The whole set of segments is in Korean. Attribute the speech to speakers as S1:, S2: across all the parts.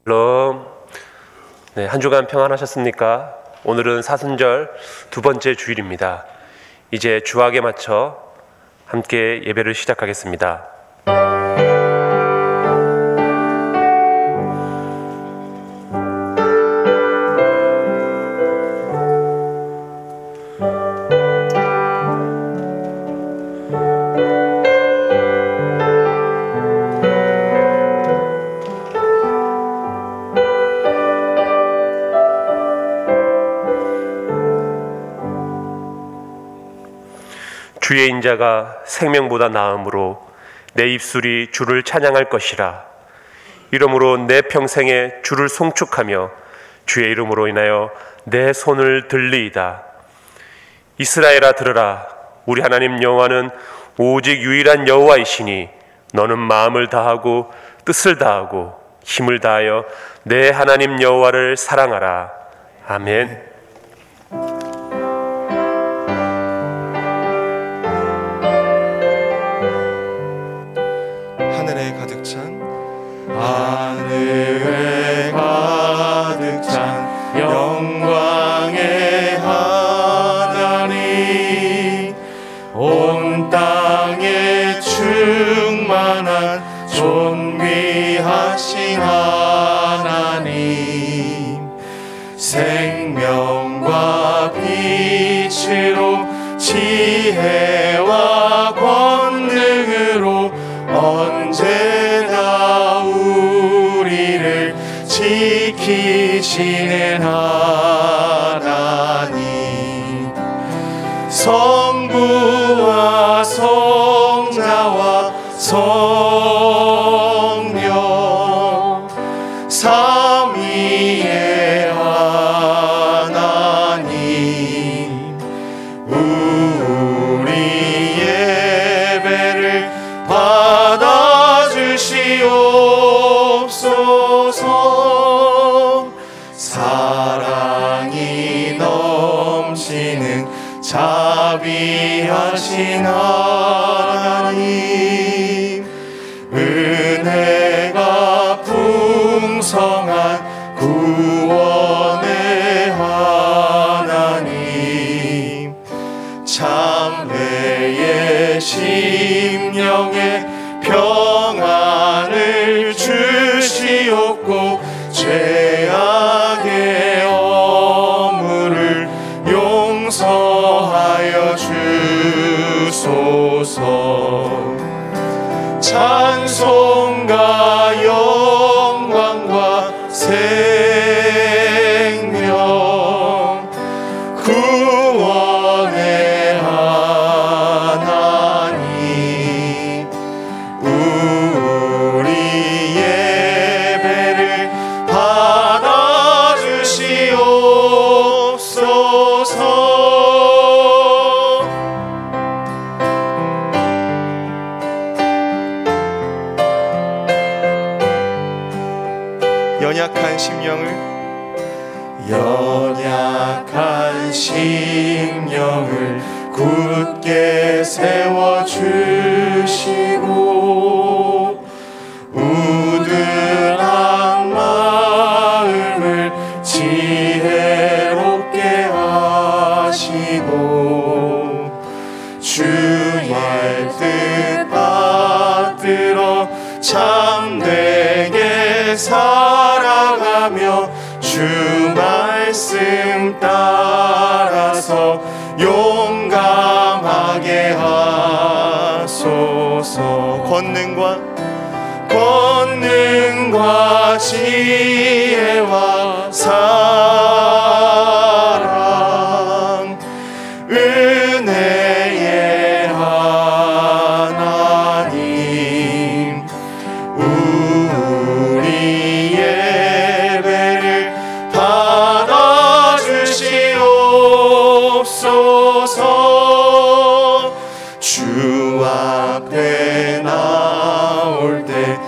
S1: 샬롬. 네, 한 주간 평안하셨습니까? 오늘은 사순절 두 번째 주일입니다. 이제 주학에 맞춰 함께 예배를 시작하겠습니다. 주의 인자가 생명보다 나음으로 내 입술이 주를 찬양할 것이라. 이러므로 내 평생에 주를 송축하며 주의 이름으로 인하여 내 손을 들리이다. 이스라엘아 들으라. 우리 하나님 여호와는 오직 유일한 여호와이시니 너는 마음을 다하고 뜻을 다하고 힘을 다하여 내 하나님 여호와를 사랑하라. 아멘.
S2: 하늘에 가득 찬 영광의 하나님, 온 땅에 충만한 존귀하신 하나님, 생명과 빛으로 지혜와 권능으로 언제나 우리를 지키시는 하나님, 성부와 성자와 성령 삼위의 하나님, 우리 예배를 받아주시옵소서. 사랑이 넘치는 자비하신 하나님, 은혜가 풍성한 구원의 하나님, 참회의 심령에 평안을 주시옵고 죄악의 허물을 용서하여 주소서. 찬송과 영광과 생명 구원의 하나님, 우리 예배를 받아주시옵소서. 연약한 심령을 굳게 세워주시고, 우둔한 마음을 지혜롭게 하시고, 주의 뜻 받들어 참되게 살아가며 주 말씀 따라서 용감하게 하소서. 권능과 지혜와 사랑, 은혜의 하나님, 우리 예배를 받아주시옵소서. 주 앞에 나올 때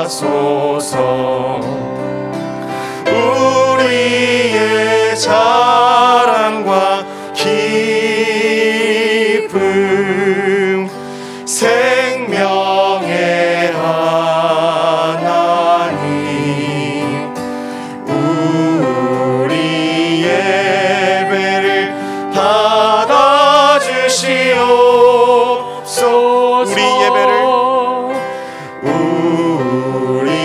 S2: 하소서. 우리의 자랑과 기쁨 생명의 하나님, 우리 예배를 받아주시옵소서. 우리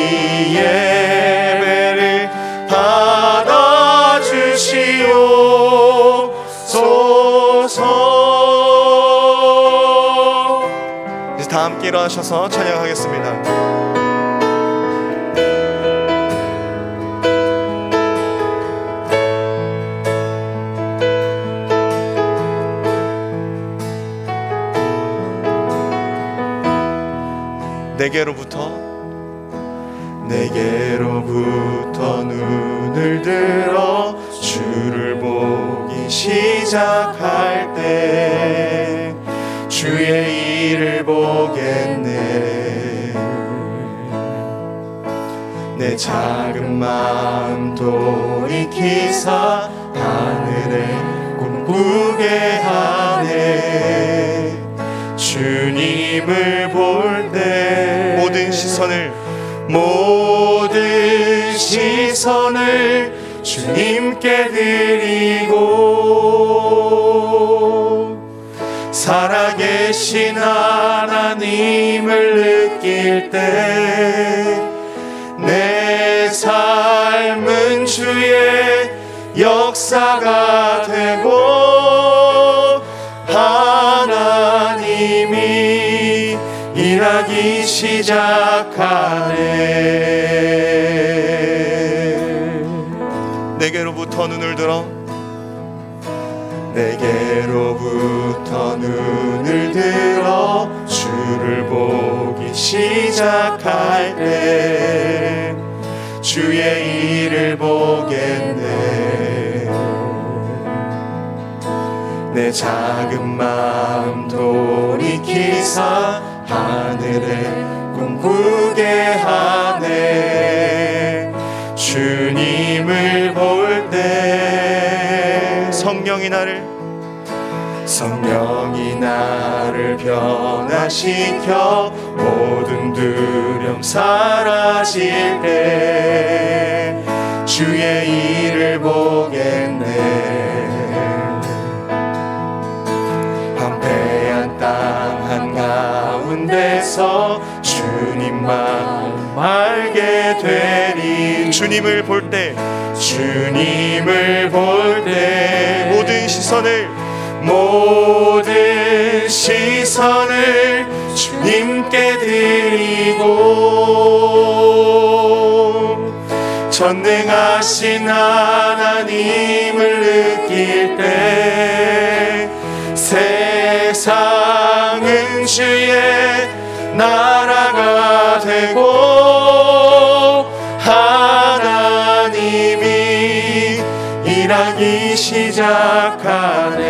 S2: 예배를 받아주시옵소서. 이제 다 함께 일어나셔서 찬양하겠습니다. 내게로부터 눈을 들어 주를 보기 시작할 때 주의 일을 보겠네. 내 작은 마음 돌이키사 하늘에 꿈꾸게 하네. 주님을 볼 때 모든 시선을 주님께 드리고 살아계신 하나님을 느낄 때 내 삶은 주의 역사가 되고 하나님이 일하기 시작하네. 내게로부터 눈을 들어 주를 보기 시작할 때 주의 일을 보겠네. 내 작은 마음 돌이키사 하늘에 꿈꾸게 하네. 주님을 볼 때 성령이 나를 변화시켜 모든 두려움 사라질 때 주의 일을 보겠네. 황폐한 땅 한가운데서 주님만 알게 되리. 주님을 볼 때 모든 시선을 주님께 드리고 전능하신 하나님을 느낄 때 세상은 주의 나라가 되고 하나님이 일하기 시작하네.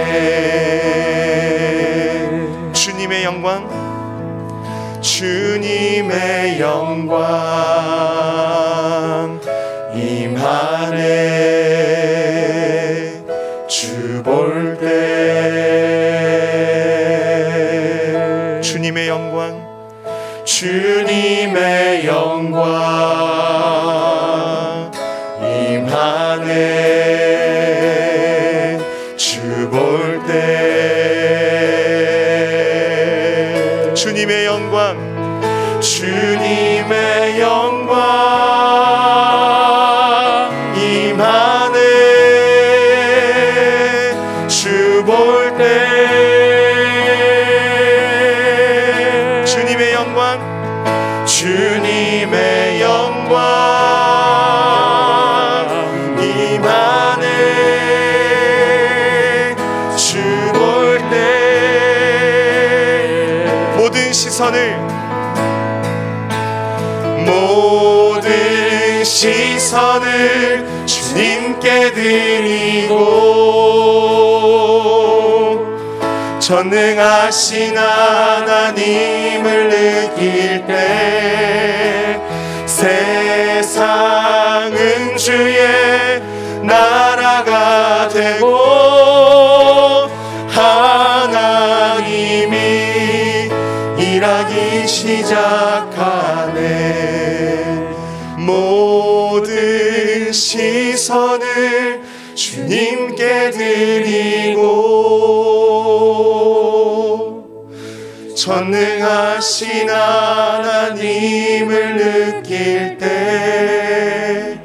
S2: 주님의 영광 임하네. 주 볼 때 주님의 영광 임하네. 주 볼 때 주님의 영광 임하네. 주 볼 때 주님의 영광 임하네. 주 볼 때 모든 시선을 주님께 드리고 전능하신 하나님을 느낄 때 모든 시선을 주님께 드리고 전능하신 하나님을 느낄 때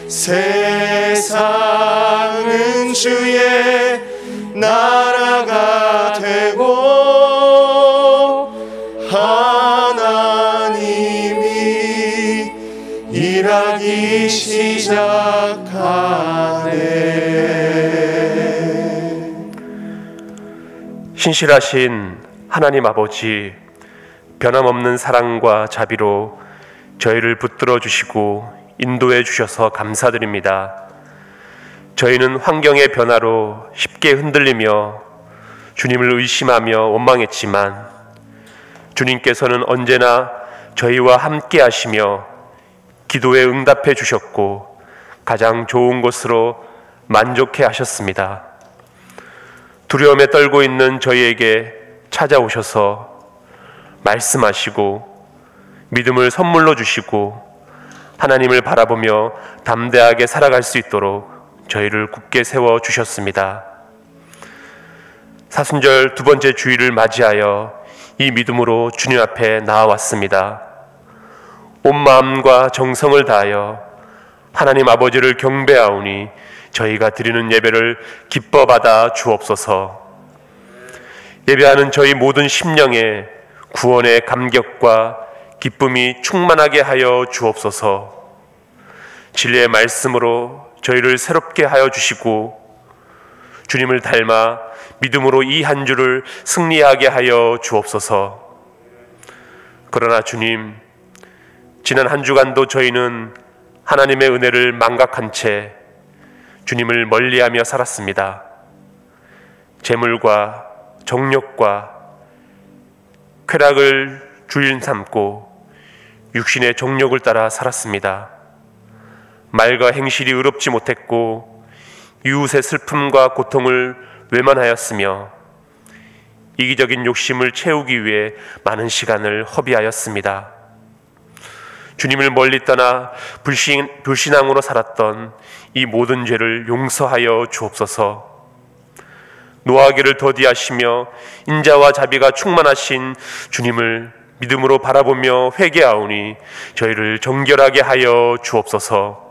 S2: 세상은 주의 나라가 되고 하나님이 일하기 시작하네.
S1: 신실하신 하나님 아버지, 변함없는 사랑과 자비로 저희를 붙들어 주시고 인도해 주셔서 감사드립니다. 저희는 환경의 변화로 쉽게 흔들리며 주님을 의심하며 원망했지만 주님께서는 언제나 저희와 함께 하시며 기도에 응답해 주셨고 가장 좋은 곳으로 만족해 하셨습니다. 두려움에 떨고 있는 저희에게 찾아오셔서 말씀하시고 믿음을 선물로 주시고 하나님을 바라보며 담대하게 살아갈 수 있도록 저희를 굳게 세워 주셨습니다. 사순절 두 번째 주일을 맞이하여 이 믿음으로 주님 앞에 나아왔습니다. 온 마음과 정성을 다하여 하나님 아버지를 경배하오니 저희가 드리는 예배를 기뻐 받아 주옵소서. 예배하는 저희 모든 심령에 구원의 감격과 기쁨이 충만하게 하여 주옵소서. 진리의 말씀으로 저희를 새롭게 하여 주시고 주님을 닮아 믿음으로 이 한 주를 승리하게 하여 주옵소서. 그러나 주님, 지난 한 주간도 저희는 하나님의 은혜를 망각한 채 주님을 멀리하며 살았습니다. 재물과 정욕과 쾌락을 주인 삼고 육신의 정욕을 따라 살았습니다. 말과 행실이 의롭지 못했고 이웃의 슬픔과 고통을 외면하였으며 이기적인 욕심을 채우기 위해 많은 시간을 허비하였습니다. 주님을 멀리 떠나 불신앙으로 살았던 이 모든 죄를 용서하여 주옵소서. 노하기를 더디하시며 인자와 자비가 충만하신 주님을 믿음으로 바라보며 회개하오니 저희를 정결하게 하여 주옵소서.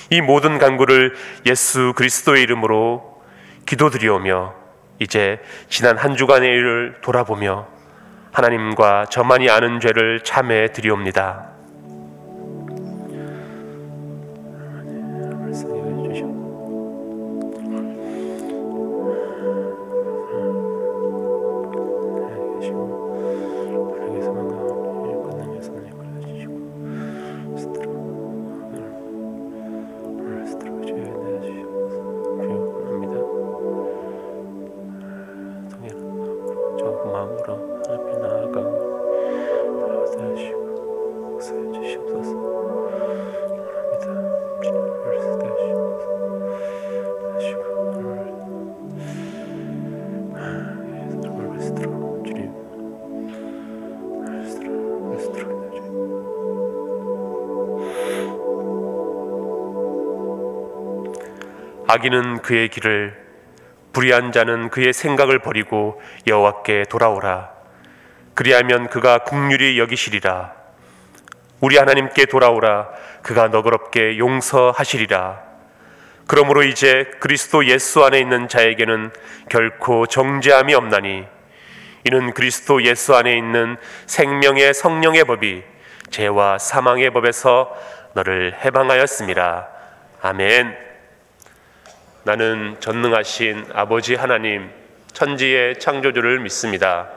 S1: 이 모든 간구를 예수 그리스도의 이름으로 기도드리오며 이제 지난 한 주간의 일을 돌아보며 하나님과 저만이 아는 죄를 참회 드리옵니다. 악인은 그의 길을, 불의한 자는 그의 생각을 버리고 여호와께 돌아오라. 그리하면 그가 긍휼히 여기시리라. 우리 하나님께 돌아오라. 그가 너그럽게 용서하시리라. 그러므로 이제 그리스도 예수 안에 있는 자에게는 결코 정죄함이 없나니 이는 그리스도 예수 안에 있는 생명의 성령의 법이 죄와 사망의 법에서 너를 해방하였습니다. 아멘. 나는 전능하신 아버지 하나님, 천지의 창조주를 믿습니다.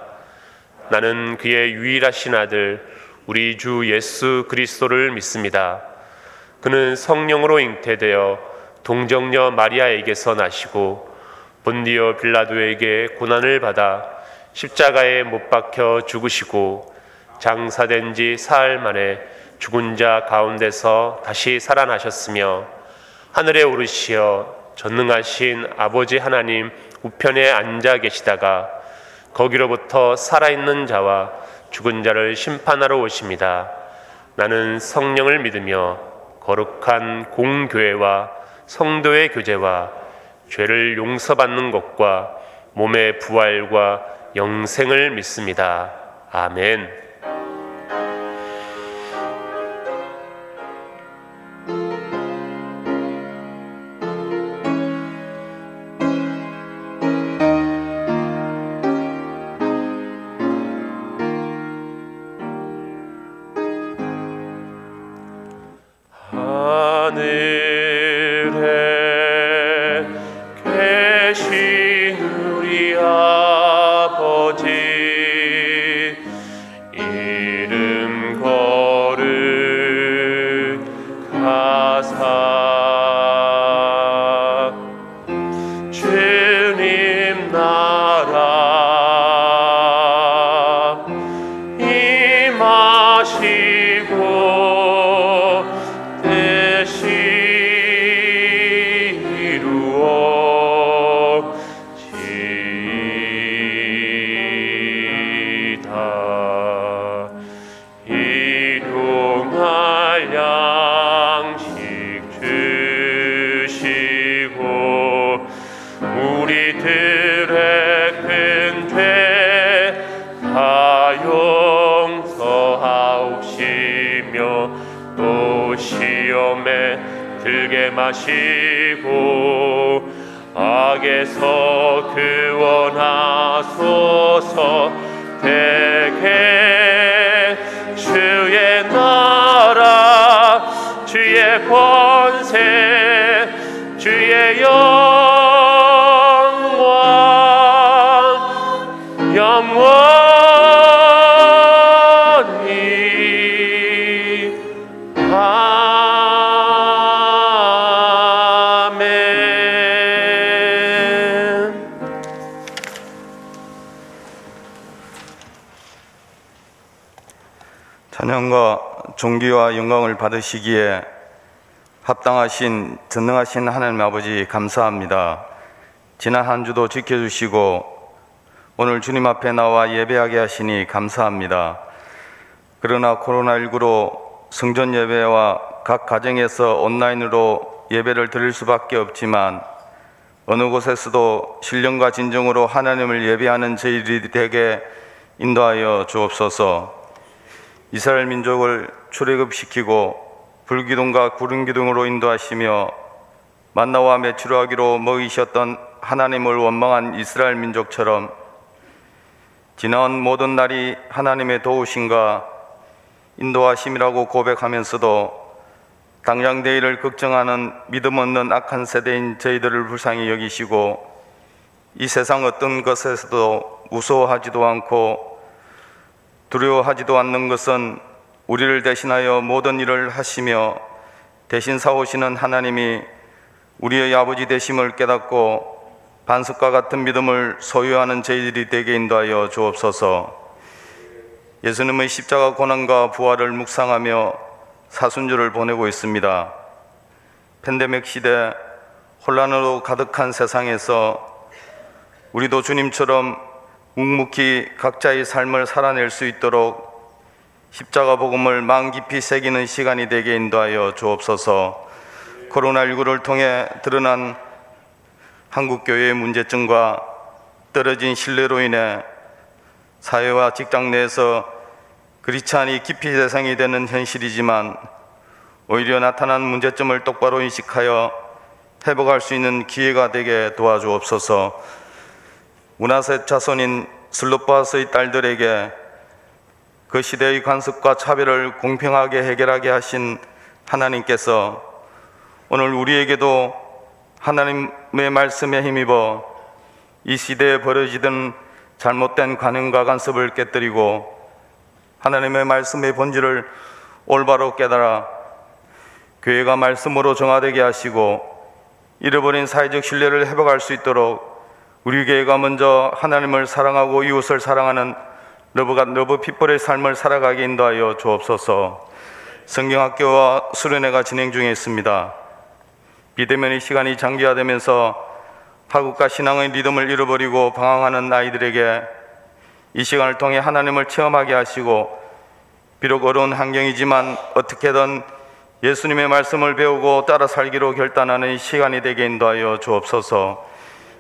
S1: 나는 그의 유일하신 아들 우리 주 예수 그리스도를 믿습니다. 그는 성령으로 잉태되어 동정녀 마리아에게서 나시고 본디오 빌라도에게 고난을 받아 십자가에 못 박혀 죽으시고 장사된 지 사흘 만에 죽은 자 가운데서 다시 살아나셨으며 하늘에 오르시어 전능하신 아버지 하나님 우편에 앉아 계시다가 거기로부터 살아있는 자와 죽은 자를 심판하러 오십니다. 나는 성령을 믿으며 거룩한 공교회와 성도의 교제와 죄를 용서받는 것과 몸의 부활과 영생을 믿습니다. 아멘. 하늘에 계신 우리 아버지, 이름 거룩하사 주님 나라 임하시고 일용할 양식 주시고 우리들의 큰 죄 다 용서하옵시며 또 시험에 들게 마시고 악에서 구원하소서. 대개 주의 나라 주의 권세 주의 영원 영원히 아멘.
S3: 찬양과 존귀와 영광을 받으시기에 합당하신 전능하신 하나님 아버지 감사합니다. 지난 한 주도 지켜주시고 오늘 주님 앞에 나와 예배하게 하시니 감사합니다. 그러나 코로나19로 성전 예배와 각 가정에서 온라인으로 예배를 드릴 수밖에 없지만 어느 곳에서도 신령과 진정으로 하나님을 예배하는 저희들이 되게 인도하여 주옵소서. 이스라엘 민족을 출애굽시키고 불기둥과 구름기둥으로 인도하시며 만나와 메추라기로 먹이셨던 하나님을 원망한 이스라엘 민족처럼 지나온 모든 날이 하나님의 도우심과 인도하심이라고 고백하면서도 당장 내일을 걱정하는 믿음 없는 악한 세대인 저희들을 불쌍히 여기시고 이 세상 어떤 것에서도 무서워하지도 않고 두려워하지도 않는 것은 우리를 대신하여 모든 일을 하시며 대신 싸우시는 하나님이 우리의 아버지 되심을 깨닫고 반석과 같은 믿음을 소유하는 저희들이 되게 인도하여 주옵소서. 예수님의 십자가 고난과 부활을 묵상하며 사순절을 보내고 있습니다. 팬데믹 시대 혼란으로 가득한 세상에서 우리도 주님처럼 묵묵히 각자의 삶을 살아낼 수 있도록 십자가 복음을 마음 깊이 새기는 시간이 되게 인도하여 주옵소서. 코로나19를 통해 드러난 한국교회의 문제점과 떨어진 신뢰로 인해 사회와 직장 내에서 크리스찬이 기피 대상이 되는 현실이지만 오히려 나타난 문제점을 똑바로 인식하여 회복할 수 있는 기회가 되게 도와주옵소서. 문하세 자손인 슬로바스의 딸들에게 그 시대의 관습과 차별을 공평하게 해결하게 하신 하나님께서 오늘 우리에게도 하나님의 말씀에 힘입어 이 시대에 벌어지던 잘못된 관행과 관습을 깨뜨리고 하나님의 말씀의 본질을 올바로 깨달아 교회가 말씀으로 정화되게 하시고 잃어버린 사회적 신뢰를 회복할 수 있도록 우리 교회가 먼저 하나님을 사랑하고 이웃을 사랑하는 러브 피플의 삶을 살아가게 인도하여 주옵소서. 성경학교와 수련회가 진행 중에 있습니다. 비대면의 시간이 장기화되면서 파국과 신앙의 리듬을 잃어버리고 방황하는 아이들에게 이 시간을 통해 하나님을 체험하게 하시고 비록 어려운 환경이지만 어떻게든 예수님의 말씀을 배우고 따라 살기로 결단하는 시간이 되게 인도하여 주옵소서.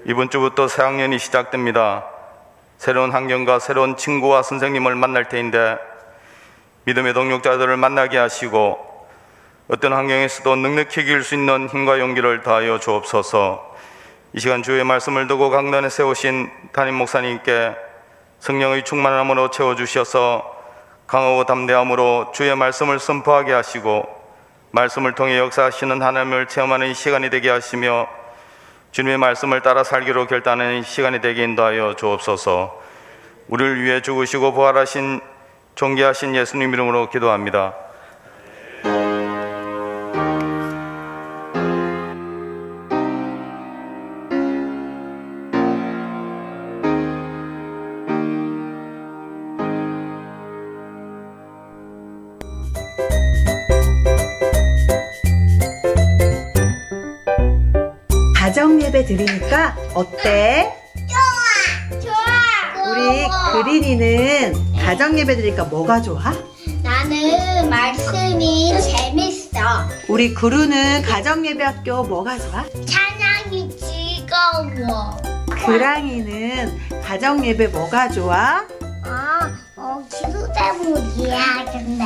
S3: 이번 주부터 새학년이 시작됩니다. 새로운 환경과 새로운 친구와 선생님을 만날 테인데 믿음의 동력자들을 만나게 하시고 어떤 환경에서도 넉넉히 이길 수 있는 힘과 용기를 더하여 주옵소서. 이 시간 주의 말씀을 두고 강단에 세우신 담임 목사님께 성령의 충만함으로 채워주셔서 강하고 담대함으로 주의 말씀을 선포하게 하시고 말씀을 통해 역사하시는 하나님을 체험하는 이 시간이 되게 하시며 주님의 말씀을 따라 살기로 결단하는 시간이 되게 인도하여 주옵소서. 우리를 위해 죽으시고 부활하신 존귀하신 예수님 이름으로 기도합니다.
S4: 가정 예배 드리니까 어때?
S5: 좋아.
S4: 우리 그린이는 가정 예배 드리니까 뭐가 좋아?
S5: 나는 말씀이 재밌어.
S4: 우리 그루는 가정 예배 학교 뭐가 좋아?
S5: 찬양이 즐거워.
S4: 그랑이는 가정 예배 뭐가 좋아?
S5: 기도 때문이야, 근데.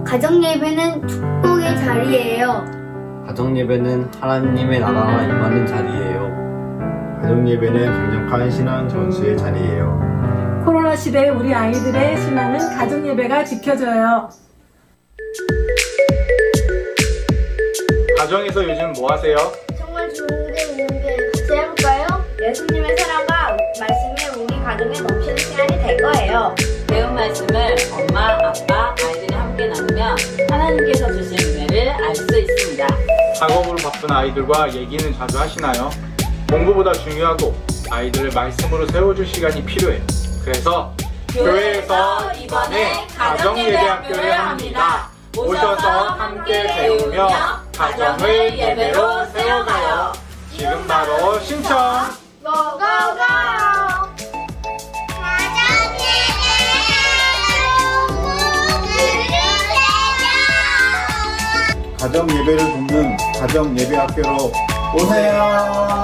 S5: 가정 예배는 축복의 자리예요.
S6: 가정 예배는 하나님의 나라가 임하는 자리예요.
S7: 가정 예배는 강력한 신앙 전수의 자리예요.
S8: 코로나 시대에 우리 아이들의 신앙은 가정 예배가 지켜져요.
S7: 가정에서 요즘 뭐 하세요?
S5: 정말 좋은데 있는데 같이 해볼까요?
S9: 예수님의 사랑과 말씀이 우리 가정에 넘치는 시간이 될 거예요. 배운 말씀을 엄마, 아빠, 아이들이 함께 나누면 하나님께서 주신 은혜를 알 수 있습니다.
S7: 작업으로 바쁜 아이들과 얘기는 자주 하시나요? 공부보다 중요하고 아이들을 말씀으로 세워줄 시간이 필요해요. 그래서 교회에서 이번에 가정예배학교를 합니다. 오셔서 함께 배우며 가정을 예배로 세워가요. 지금 바로 신청!
S5: 고고고!
S10: 가정 예배를 돕는 가정 예배 학교로 오세요.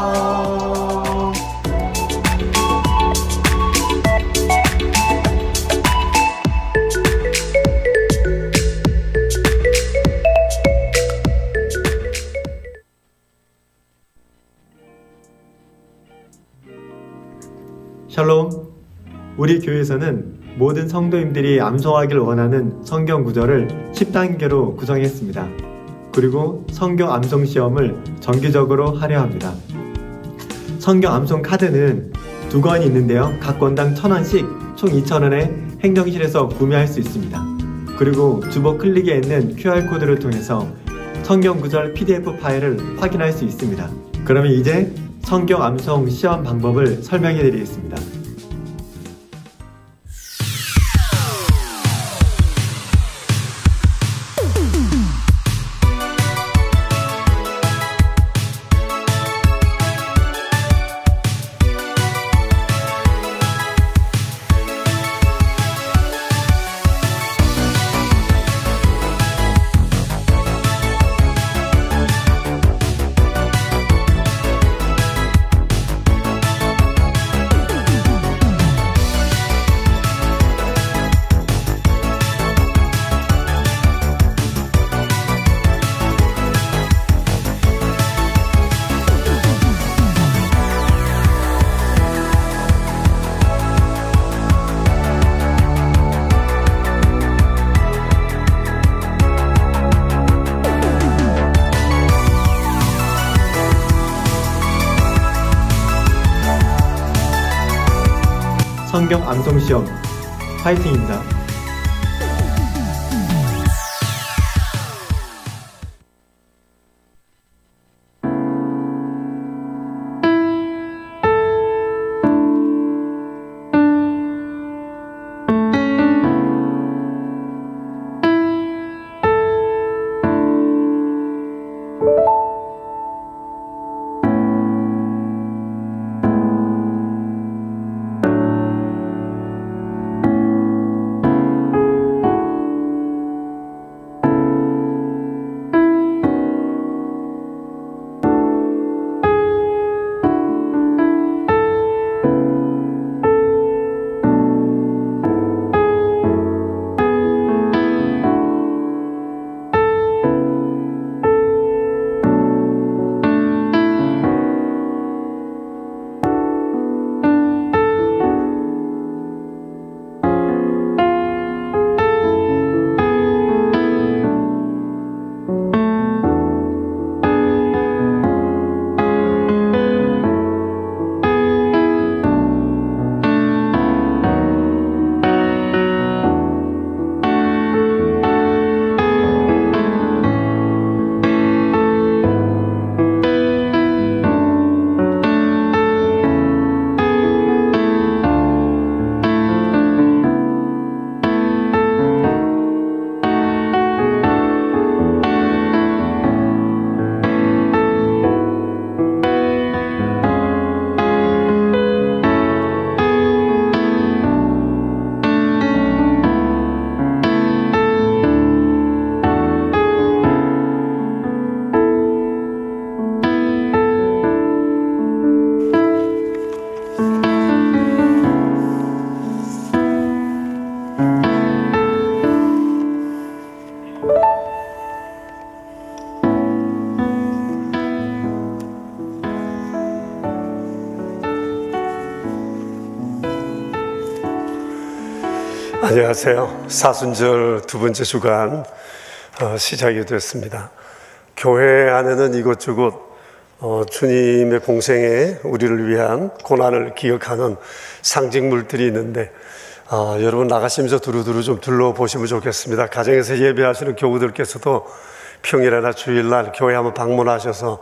S11: 샬롬. 우리 교회에서는 모든 성도님들이 암송하길 원하는 성경 구절을 10단계로 구성했습니다. 그리고 성경 암송 시험을 정기적으로 하려 합니다. 성경 암송 카드는 2권이 있는데요. 각 권당 1,000원씩 총 2,000원에 행정실에서 구매할 수 있습니다. 그리고 주보 클릭에 있는 QR코드를 통해서 성경 구절 PDF 파일을 확인할 수 있습니다. 그러면 이제 성경 암송 시험 방법을 설명해 드리겠습니다. 성경 암송 시험 파이팅입니다.
S12: 안녕하세요. 사순절 두 번째 주간 시작이 됐습니다. 교회 안에는 이곳저곳 주님의 공생에 우리를 위한 고난을 기억하는 상징물들이 있는데 여러분 나가시면서 두루두루 좀 둘러보시면 좋겠습니다. 가정에서 예배하시는 교우들께서도 평일이나 주일날 교회 한번 방문하셔서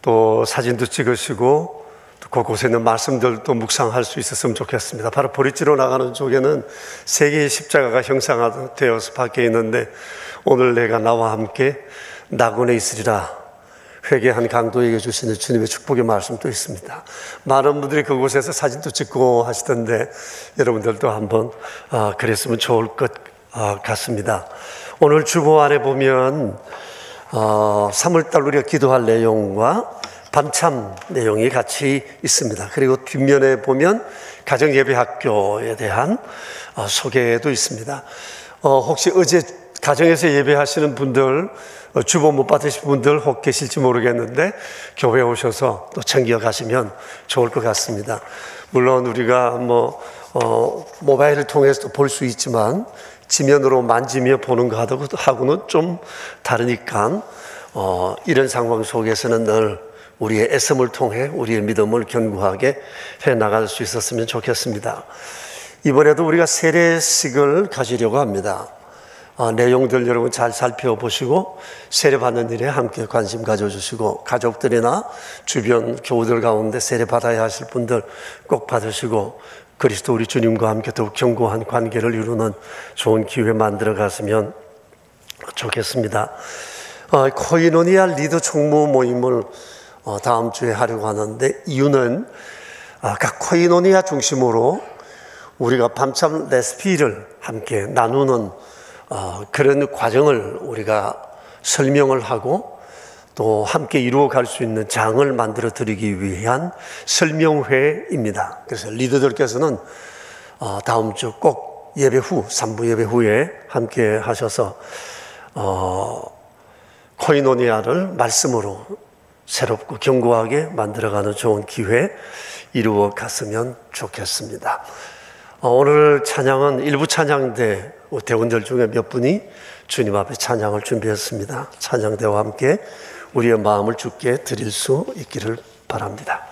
S12: 또 사진도 찍으시고 또 곳곳에 있는 말씀들도 묵상할 수 있었으면 좋겠습니다. 바로 브릿지로 나가는 쪽에는 세 개의 십자가가 형상화되어서 밖에 있는데 오늘 내가 나와 함께 낙원에 있으리라 회개한 강도에게 주시는 주님의 축복의 말씀도 있습니다. 많은 분들이 그곳에서 사진도 찍고 하시던데 여러분들도 한번 그랬으면 좋을 것 같습니다. 오늘 주보 안에 보면 3월달 우리가 기도할 내용과 밤참 내용이 같이 있습니다. 그리고 뒷면에 보면 가정예배학교에 대한 소개도 있습니다. 혹시 어제 가정에서 예배하시는 분들, 주보 못 받으신 분들 혹 계실지 모르겠는데 교회에 오셔서 또 챙겨 가시면 좋을 것 같습니다. 물론 우리가 모바일을 통해서도 볼 수 있지만 지면으로 만지며 보는 것하고는 좀 다르니까 이런 상황 속에서는 늘 우리의 애씀을 통해 우리의 믿음을 견고하게 해나갈 수 있었으면 좋겠습니다. 이번에도 우리가 세례식을 가지려고 합니다. 내용들 여러분 잘 살펴보시고 세례 받는 일에 함께 관심 가져주시고 가족들이나 주변 교우들 가운데 세례 받아야 하실 분들 꼭 받으시고 그리스도 우리 주님과 함께 더욱 견고한 관계를 이루는 좋은 기회 만들어 갔으면 좋겠습니다. 코이노니아 리더 총무 모임을 다음 주에 하려고 하는데 이유는 각 코이노니아 중심으로 우리가 밤참 레시피를 함께 나누는 그런 과정을 우리가 설명을 하고 또 함께 이루어갈 수 있는 장을 만들어 드리기 위한 설명회입니다. 그래서 리더들께서는 다음 주 꼭 예배 후 3부 예배 후에 함께 하셔서 코이노니아를 말씀으로 새롭고 견고하게 만들어가는 좋은 기회 이루어 갔으면 좋겠습니다. 오늘 찬양은 일부 찬양대 대원들 중에 몇 분이 주님 앞에 찬양을 준비했습니다. 찬양대와 함께 우리의 마음을 주께 드릴 수 있기를 바랍니다.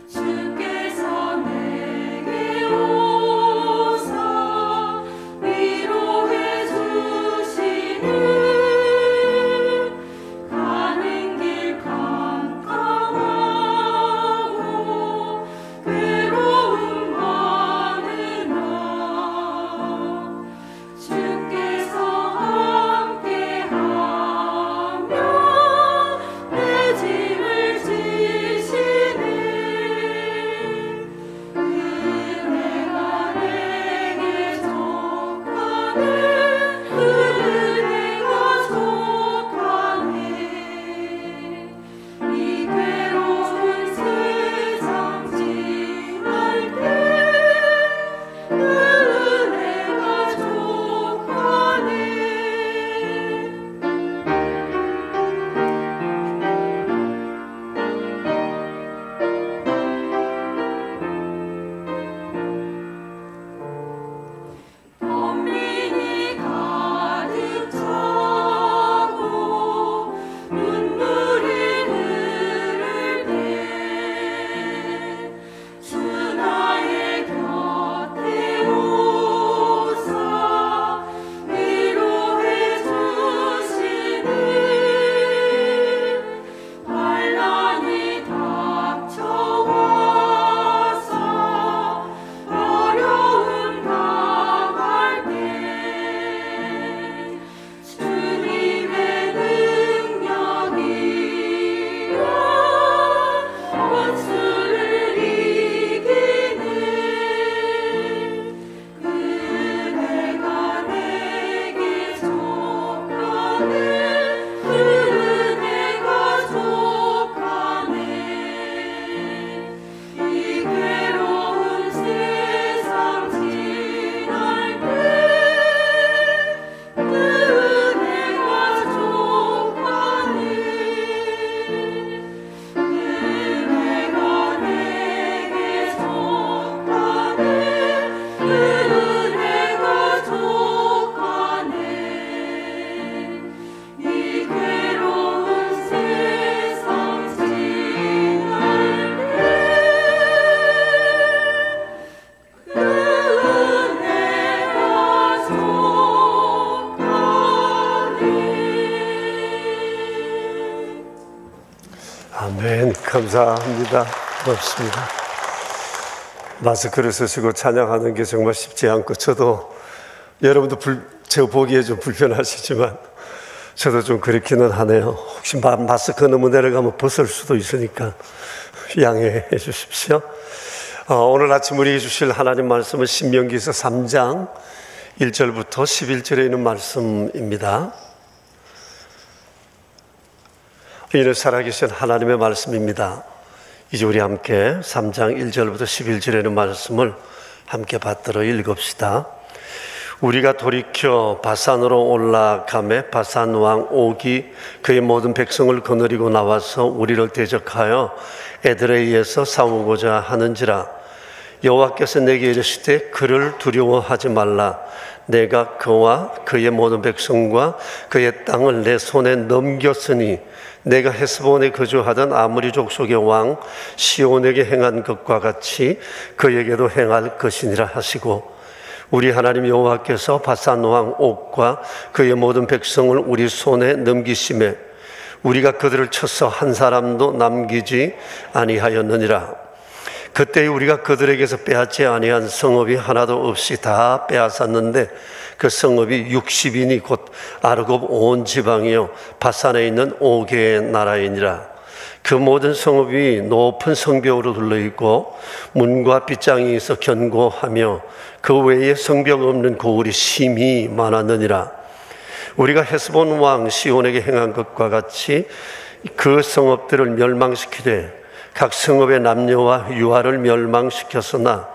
S13: 주께서 내게 오사
S12: 아멘. 감사합니다. 고맙습니다. 마스크를 쓰시고 찬양하는 게 정말 쉽지 않고, 저도 여러분도 저 보기에 좀 불편하시지만 저도 좀 그렇기는 하네요. 혹시 마스크 너무 내려가면 벗을 수도 있으니까 양해해 주십시오. 오늘 아침 우리에게 주실 하나님 말씀은 신명기서 3장 1절부터 11절에 있는 말씀입니다. 이는 살아계신 하나님의 말씀입니다. 이제 우리 함께 3장 1절부터 11절에 있는 말씀을 함께 받들어 읽읍시다. 우리가 돌이켜 바산으로 올라가매 바산 왕 옥이 그의 모든 백성을 거느리고 나와서 우리를 대적하여 에드레이에서 싸우고자 하는지라. 여호와께서 내게 이르시되 그를 두려워하지 말라. 내가 그와 그의 모든 백성과 그의 땅을 내 손에 넘겼으니 내가 헤스본에 거주하던 아모리 족속의 왕 시온에게 행한 것과 같이 그에게도 행할 것이니라 하시고, 우리 하나님 여호와께서 바산 왕 옥과 그의 모든 백성을 우리 손에 넘기심에 우리가 그들을 쳐서 한 사람도 남기지 아니하였느니라. 그때 우리가 그들에게서 빼앗지 아니한 성읍이 하나도 없이 다 빼앗았는데 그 성읍이 60인이 곧 아르곱 온 지방이요 바산에 있는 5개의 나라이니라. 그 모든 성읍이 높은 성벽으로 둘러있고 문과 빗장이 있어 견고하며 그 외에 성벽 없는 고을이 심히 많았느니라. 우리가 헤스본 왕 시온에게 행한 것과 같이 그 성읍들을 멸망시키되 각 성읍의 남녀와 유아를 멸망시켰으나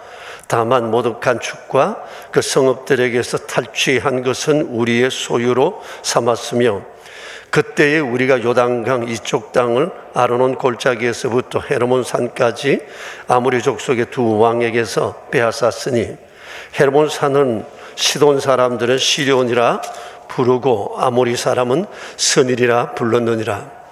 S12: 다만 모든 간축과 그 성읍들에게서 탈취한 것은 우리의 소유로 삼았으며, 그때에 우리가 요단강 이쪽 땅을 아르논 골짜기에서부터 헤르몬 산까지 아모리 족속의 두 왕에게서 빼앗았으니 헤르몬 산은 시돈 사람들은 시련이라 부르고 아모리 사람은 스닐이라 불렀느니라.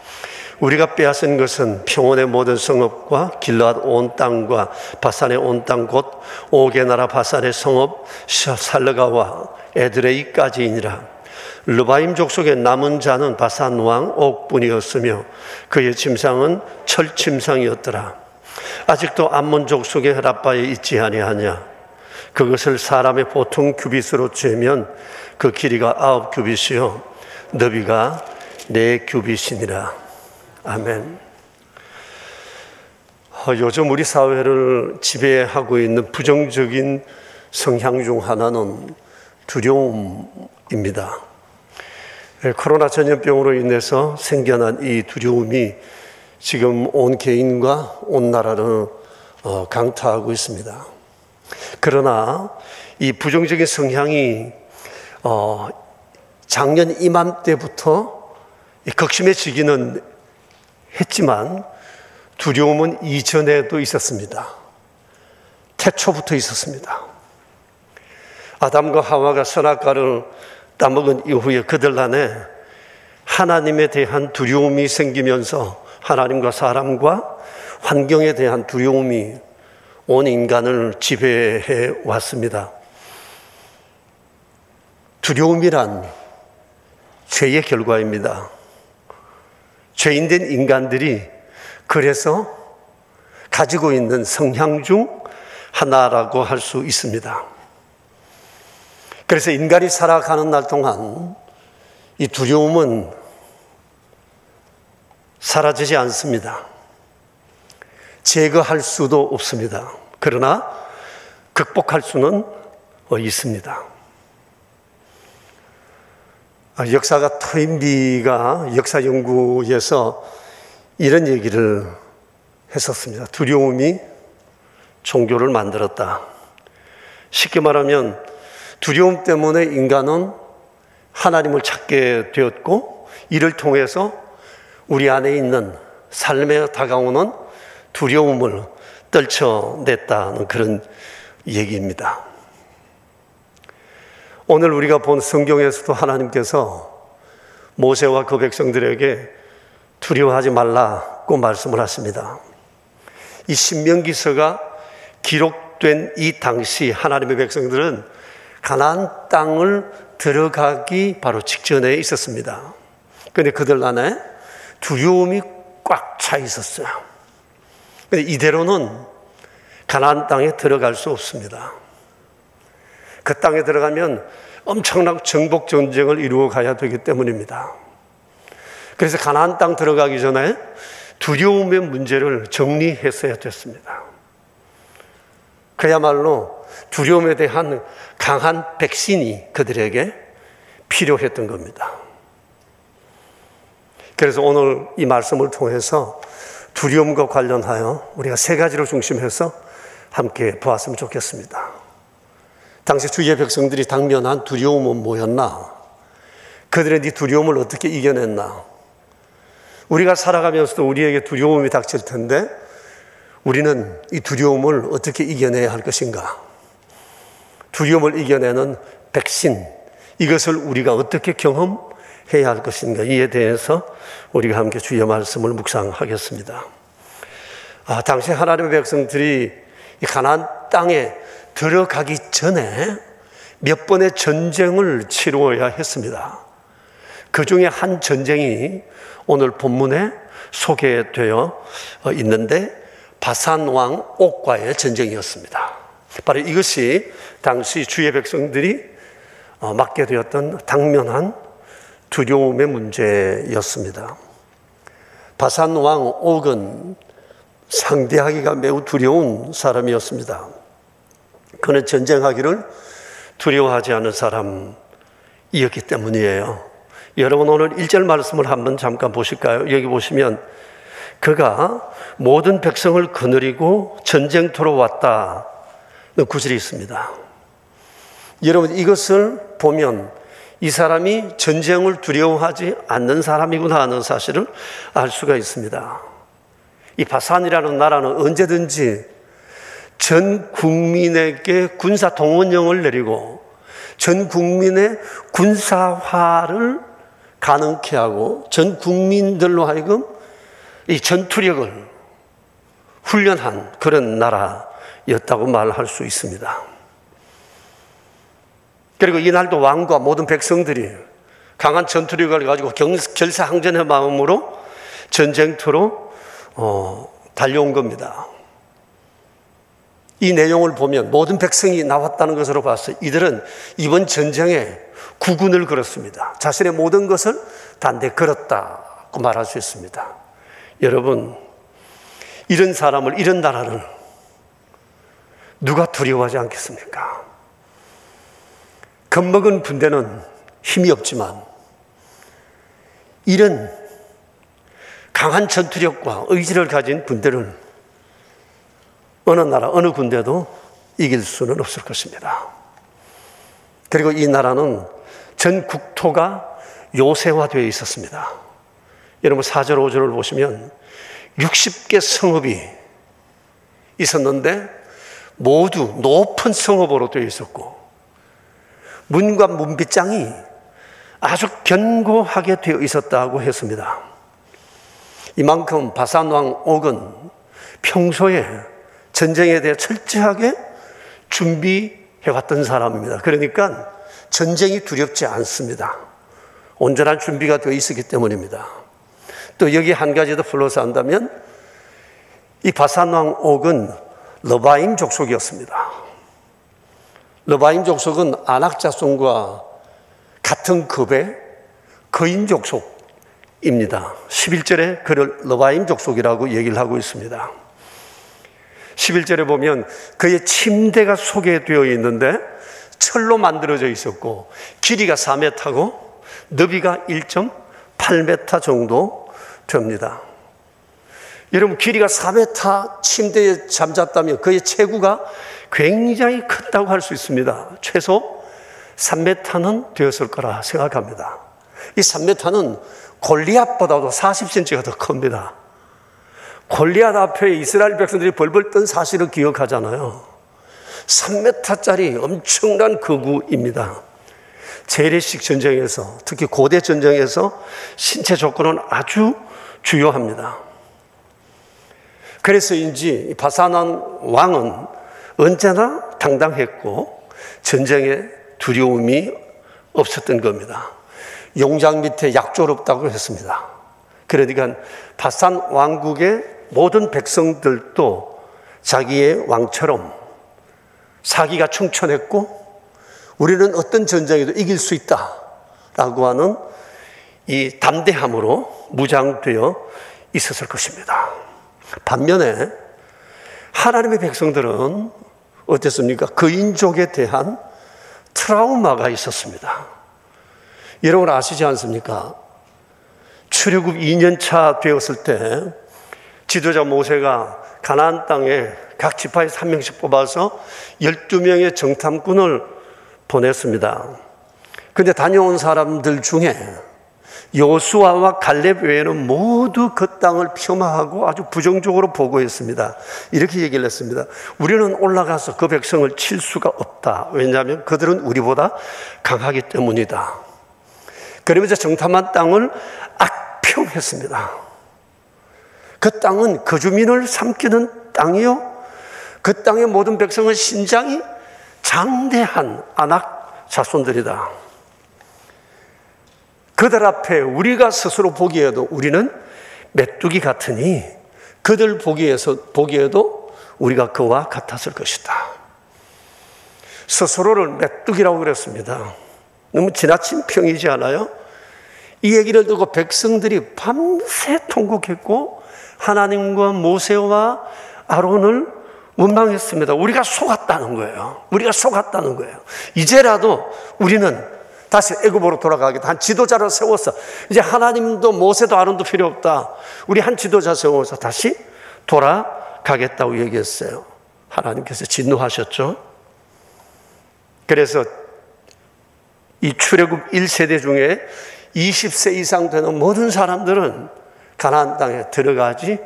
S12: 우리가 빼앗은 것은 평원의 모든 성읍과 길르앗 온 땅과 바산의 온 땅 곧 옥의 나라 바산의 성읍 살르가와 에드레이까지이니라. 르바임 족속의 남은 자는 바산 왕 옥뿐이었으며 그의 침상은 철 침상이었더라. 아직도 암몬 족속의 라빠에 있지 아니하냐. 그것을 사람의 보통 규빗으로 재면 그 길이가 9규빗이요 너비가 4규빗이니라. 아멘. 요즘 우리 사회를 지배하고 있는 부정적인 성향 중 하나는 두려움입니다. 코로나 전염병으로 인해서 생겨난 이 두려움이 지금 온 개인과 온 나라를 강타하고 있습니다. 그러나 이 부정적인 성향이 작년 이맘때부터 극심해지기는 했지만 두려움은 이전에도 있었습니다. 태초부터 있었습니다. 아담과 하와가 선악과를 따먹은 이후에 그들 안에 하나님에 대한 두려움이 생기면서 하나님과 사람과 환경에 대한 두려움이 온 인간을 지배해 왔습니다. 두려움이란 죄의 결과입니다. 죄인된 인간들이 그래서 가지고 있는 성향 중 하나라고 할 수 있습니다. 그래서 인간이 살아가는 날 동안 이 두려움은 사라지지 않습니다. 제거할 수도 없습니다. 그러나 극복할 수는 있습니다. 역사가 토인비가 역사 연구에서 이런 얘기를 했었습니다. 두려움이 종교를 만들었다. 쉽게 말하면 두려움 때문에 인간은 하나님을 찾게 되었고 이를 통해서 우리 안에 있는 삶에 다가오는 두려움을 떨쳐냈다는 그런 얘기입니다. 오늘 우리가 본 성경에서도 하나님께서 모세와 그 백성들에게 두려워하지 말라고 말씀을 하십니다. 이 신명기서가 기록된 이 당시 하나님의 백성들은 가나안 땅을 들어가기 바로 직전에 있었습니다. 그런데 그들 안에 두려움이 꽉 차 있었어요. 근데 이대로는 가나안 땅에 들어갈 수 없습니다. 그 땅에 들어가면 엄청난 정복 전쟁을 이루어 가야 되기 때문입니다. 그래서 가나안 땅 들어가기 전에 두려움의 문제를 정리했어야 됐습니다. 그야말로 두려움에 대한 강한 백신이 그들에게 필요했던 겁니다. 그래서 오늘 이 말씀을 통해서 두려움과 관련하여 우리가 세 가지를 중심해서 함께 보았으면 좋겠습니다. 당시 주의 백성들이 당면한 두려움은 뭐였나? 그들의 이 두려움을 어떻게 이겨냈나? 우리가 살아가면서도 우리에게 두려움이 닥칠 텐데 우리는 이 두려움을 어떻게 이겨내야 할 것인가? 두려움을 이겨내는 백신, 이것을 우리가 어떻게 경험해야 할 것인가? 이에 대해서 우리가 함께 주의 말씀을 묵상하겠습니다. 당시 하나님의 백성들이 이 가나안 땅에 들어가기 전에 몇 번의 전쟁을 치루어야 했습니다. 그 중에 한 전쟁이 오늘 본문에 소개되어 있는데 바산 왕 옥과의 전쟁이었습니다. 바로 이것이 당시 주의 백성들이 맞게 되었던 당면한 두려움의 문제였습니다. 바산 왕 옥은 상대하기가 매우 두려운 사람이었습니다. 그는 전쟁하기를 두려워하지 않은 사람이었기 때문이에요. 여러분 오늘 1절 말씀을 한번 잠깐 보실까요? 여기 보시면 그가 모든 백성을 거느리고 전쟁터로 왔다는 구절이 있습니다. 여러분 이것을 보면 이 사람이 전쟁을 두려워하지 않는 사람이구나 하는 사실을 알 수가 있습니다. 이 바산이라는 나라는 언제든지 전 국민에게 군사 동원령을 내리고 전 국민의 군사화를 가능케 하고 전 국민들로 하여금 이 전투력을 훈련한 그런 나라였다고 말할 수 있습니다. 그리고 이날도 왕과 모든 백성들이 강한 전투력을 가지고 결사항전의 마음으로 전쟁터로 달려온 겁니다. 이 내용을 보면 모든 백성이 나왔다는 것으로 봐서 이들은 이번 전쟁에 구군을 걸었습니다. 자신의 모든 것을 다 내걸었다고 말할 수 있습니다. 여러분, 이런 사람을, 이런 나라를 누가 두려워하지 않겠습니까? 겁먹은 군대는 힘이 없지만 이런 강한 전투력과 의지를 가진 군대를 어느 나라, 어느 군대도 이길 수는 없을 것입니다. 그리고 이 나라는 전 국토가 요새화되어 있었습니다. 여러분 4절, 5절을 보시면 60개 성읍이 있었는데 모두 높은 성읍으로 되어 있었고 문과 문빗장이 아주 견고하게 되어 있었다고 했습니다. 이만큼 바산 왕 옥은 평소에 전쟁에 대해 철저하게 준비해왔던 사람입니다. 그러니까 전쟁이 두렵지 않습니다. 온전한 준비가 되어 있었기 때문입니다. 또 여기 한 가지 더 플러스 한다면 이 바산 왕 옥은 러바임 족속이었습니다. 러바임 족속은 아낙 자손과 같은 급의 거인 족속입니다. 11절에 그를 러바임 족속이라고 얘기를 하고 있습니다. 11절에 보면 그의 침대가 소개되어 있는데 철로 만들어져 있었고 길이가 4m고 너비가 1.8m 정도 됩니다. 여러분 길이가 4m 침대에 잠잤다면 그의 체구가 굉장히 컸다고 할 수 있습니다. 최소 3m는 되었을 거라 생각합니다. 이 3m는 골리앗보다도 40cm가 더 큽니다. 골리앗 앞에 이스라엘 백성들이 벌벌 떤 사실을 기억하잖아요. 3m짜리 엄청난 거구입니다. 재래식 전쟁에서, 특히 고대 전쟁에서 신체 조건은 아주 중요합니다. 그래서인지 바산 왕은 언제나 당당했고 전쟁에 두려움이 없었던 겁니다. 용장 밑에 약조롭다고 했습니다. 그러니까 바산 왕국의 모든 백성들도 자기의 왕처럼 사기가 충천했고 우리는 어떤 전쟁에도 이길 수 있다라고 하는 이 담대함으로 무장되어 있었을 것입니다. 반면에 하나님의 백성들은 어땠습니까? 그인족에 대한 트라우마가 있었습니다. 여러분 아시지 않습니까? 출애굽 2년차 되었을 때 지도자 모세가 가나안 땅에 각 지파에서 한 명씩 뽑아서 12명의 정탐꾼을 보냈습니다. 그런데 다녀온 사람들 중에 여호수아와 갈렙 외에는 모두 그 땅을 폄하하고 아주 부정적으로 보고했습니다. 이렇게 얘기를 했습니다. 우리는 올라가서 그 백성을 칠 수가 없다. 왜냐하면 그들은 우리보다 강하기 때문이다. 그러면서 정탐한 땅을 악평했습니다. 그 땅은 거주민을 삼키는 땅이요, 그 땅의 모든 백성은 신장이 장대한 아낙 자손들이다. 그들 앞에 우리가 스스로 보기에도 우리는 메뚜기 같으니 그들 보기에도 우리가 그와 같았을 것이다. 스스로를 메뚜기라고 그랬습니다. 너무 지나친 평이지 않아요? 이 얘기를 듣고 백성들이 밤새 통곡했고 하나님과 모세와 아론을 원망했습니다. 우리가 속았다는 거예요. 우리가 속았다는 거예요. 이제라도 우리는 다시 애굽으로 돌아가겠다. 한 지도자를 세워서 이제 하나님도 모세도 아론도 필요 없다. 우리 한 지도자 세워서 다시 돌아가겠다고 얘기했어요. 하나님께서 진노하셨죠. 그래서 이 출애굽 1세대 중에 20세 이상 되는 모든 사람들은 가나안 땅에 들어가지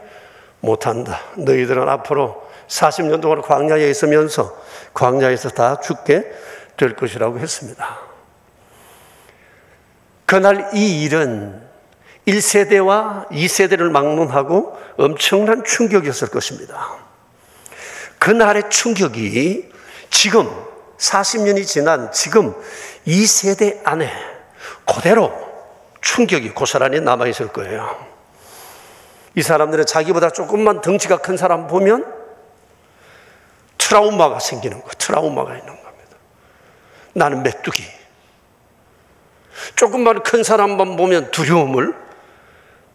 S12: 못한다. 너희들은 앞으로 40년 동안 광야에 있으면서 광야에서 다 죽게 될 것이라고 했습니다. 그날 이 일은 1세대와 2세대를 막론하고 엄청난 충격이었을 것입니다. 그날의 충격이 지금 40년이 지난 지금 2세대 안에 그대로 충격이 고스란히 남아있을 거예요. 이 사람들은 자기보다 조금만 덩치가 큰 사람 보면 트라우마가 생기는 거예요. 트라우마가 있는 겁니다. 나는 메뚜기. 조금만 큰 사람만 보면 두려움을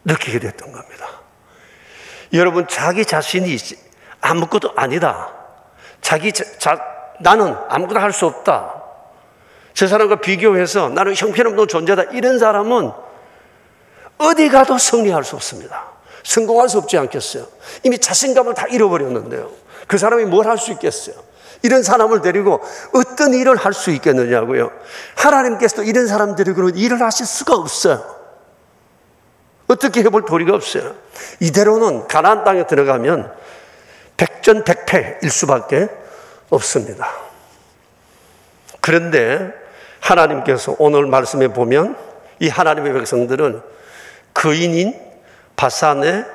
S12: 느끼게 됐던 겁니다. 여러분, 자기 자신이 아무것도 아니다. 나는 아무것도 할 수 없다. 저 사람과 비교해서 나는 형편없는 존재다. 이런 사람은 어디 가도 승리할 수 없습니다. 성공할 수 없지 않겠어요? 이미 자신감을 다 잃어버렸는데요. 그 사람이 뭘 할 수 있겠어요? 이런 사람을 데리고 어떤 일을 할 수 있겠느냐고요. 하나님께서도 이런 사람 데리고는 일을 하실 수가 없어요. 어떻게 해볼 도리가 없어요. 이대로는 가나안 땅에 들어가면 백전백패일 수밖에 없습니다. 그런데 하나님께서 오늘 말씀에 보면 이 하나님의 백성들은 거인인 바산의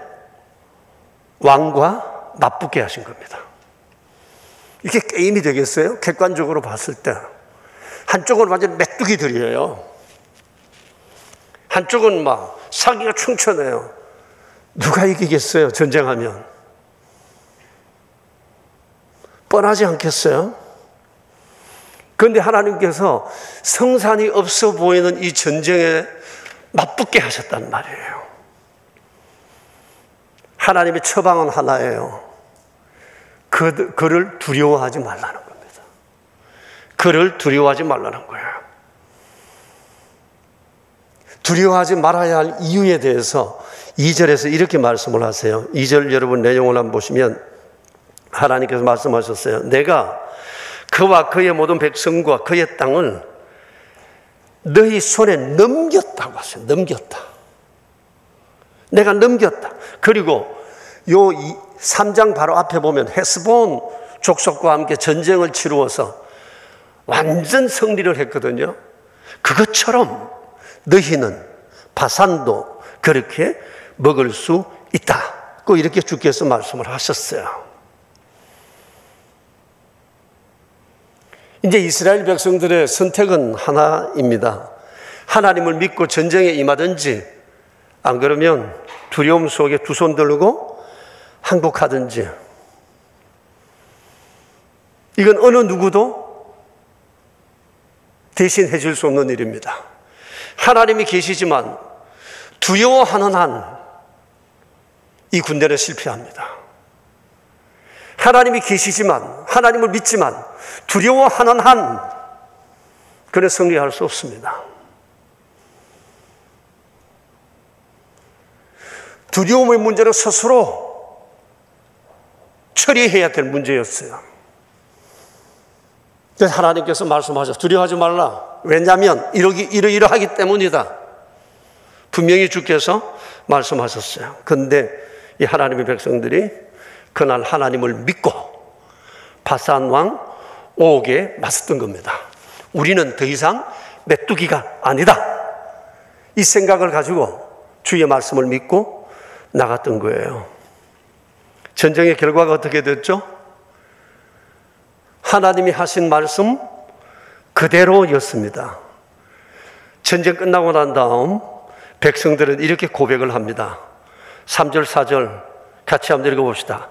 S12: 왕과 맞붙게 하신 겁니다. 이게 게임이 되겠어요? 객관적으로 봤을 때 한쪽은 완전 메뚜기들이에요. 한쪽은 막 사기가 충천해요. 누가 이기겠어요? 전쟁하면 뻔하지 않겠어요? 그런데 하나님께서 성산이 없어 보이는 이 전쟁에 맞붙게 하셨단 말이에요. 하나님의 처방은 하나예요. 그를 두려워하지 말라는 겁니다. 그를 두려워하지 말라는 거예요. 두려워하지 말아야 할 이유에 대해서 2절에서 이렇게 말씀을 하세요. 2절 여러분 내용을 한번 보시면 하나님께서 말씀하셨어요. 내가 그와 그의 모든 백성과 그의 땅을 너희 손에 넘겼다고 하세요. 넘겼다. 내가 넘겼다. 그리고 요 3장 바로 앞에 보면 헤스본 족속과 함께 전쟁을 치루어서 완전 승리를 했거든요. 그것처럼 너희는 바산도 그렇게 먹을 수 있다. 이렇게 주께서 말씀을 하셨어요. 이제 이스라엘 백성들의 선택은 하나입니다. 하나님을 믿고 전쟁에 임하든지 안 그러면 두려움 속에 두 손 들고 항복하든지, 이건 어느 누구도 대신 해줄 수 없는 일입니다. 하나님이 계시지만 두려워하는 한 이 군대는 실패합니다. 하나님이 계시지만, 하나님을 믿지만 두려워하는 한 그는 승리할 수 없습니다. 두려움의 문제는 스스로 처리해야 될 문제였어요. 그래서 하나님께서 말씀하셨어요. 두려워하지 말라. 왜냐하면 이러이러하기 때문이다. 분명히 주께서 말씀하셨어요. 그런데 이 하나님의 백성들이 그날 하나님을 믿고 바산 왕 옥에 맞섰던 겁니다. 우리는 더 이상 메뚜기가 아니다. 이 생각을 가지고 주의 말씀을 믿고 나갔던 거예요. 전쟁의 결과가 어떻게 됐죠? 하나님이 하신 말씀 그대로였습니다. 전쟁 끝나고 난 다음 백성들은 이렇게 고백을 합니다. 3절 4절 같이 한번 읽어봅시다.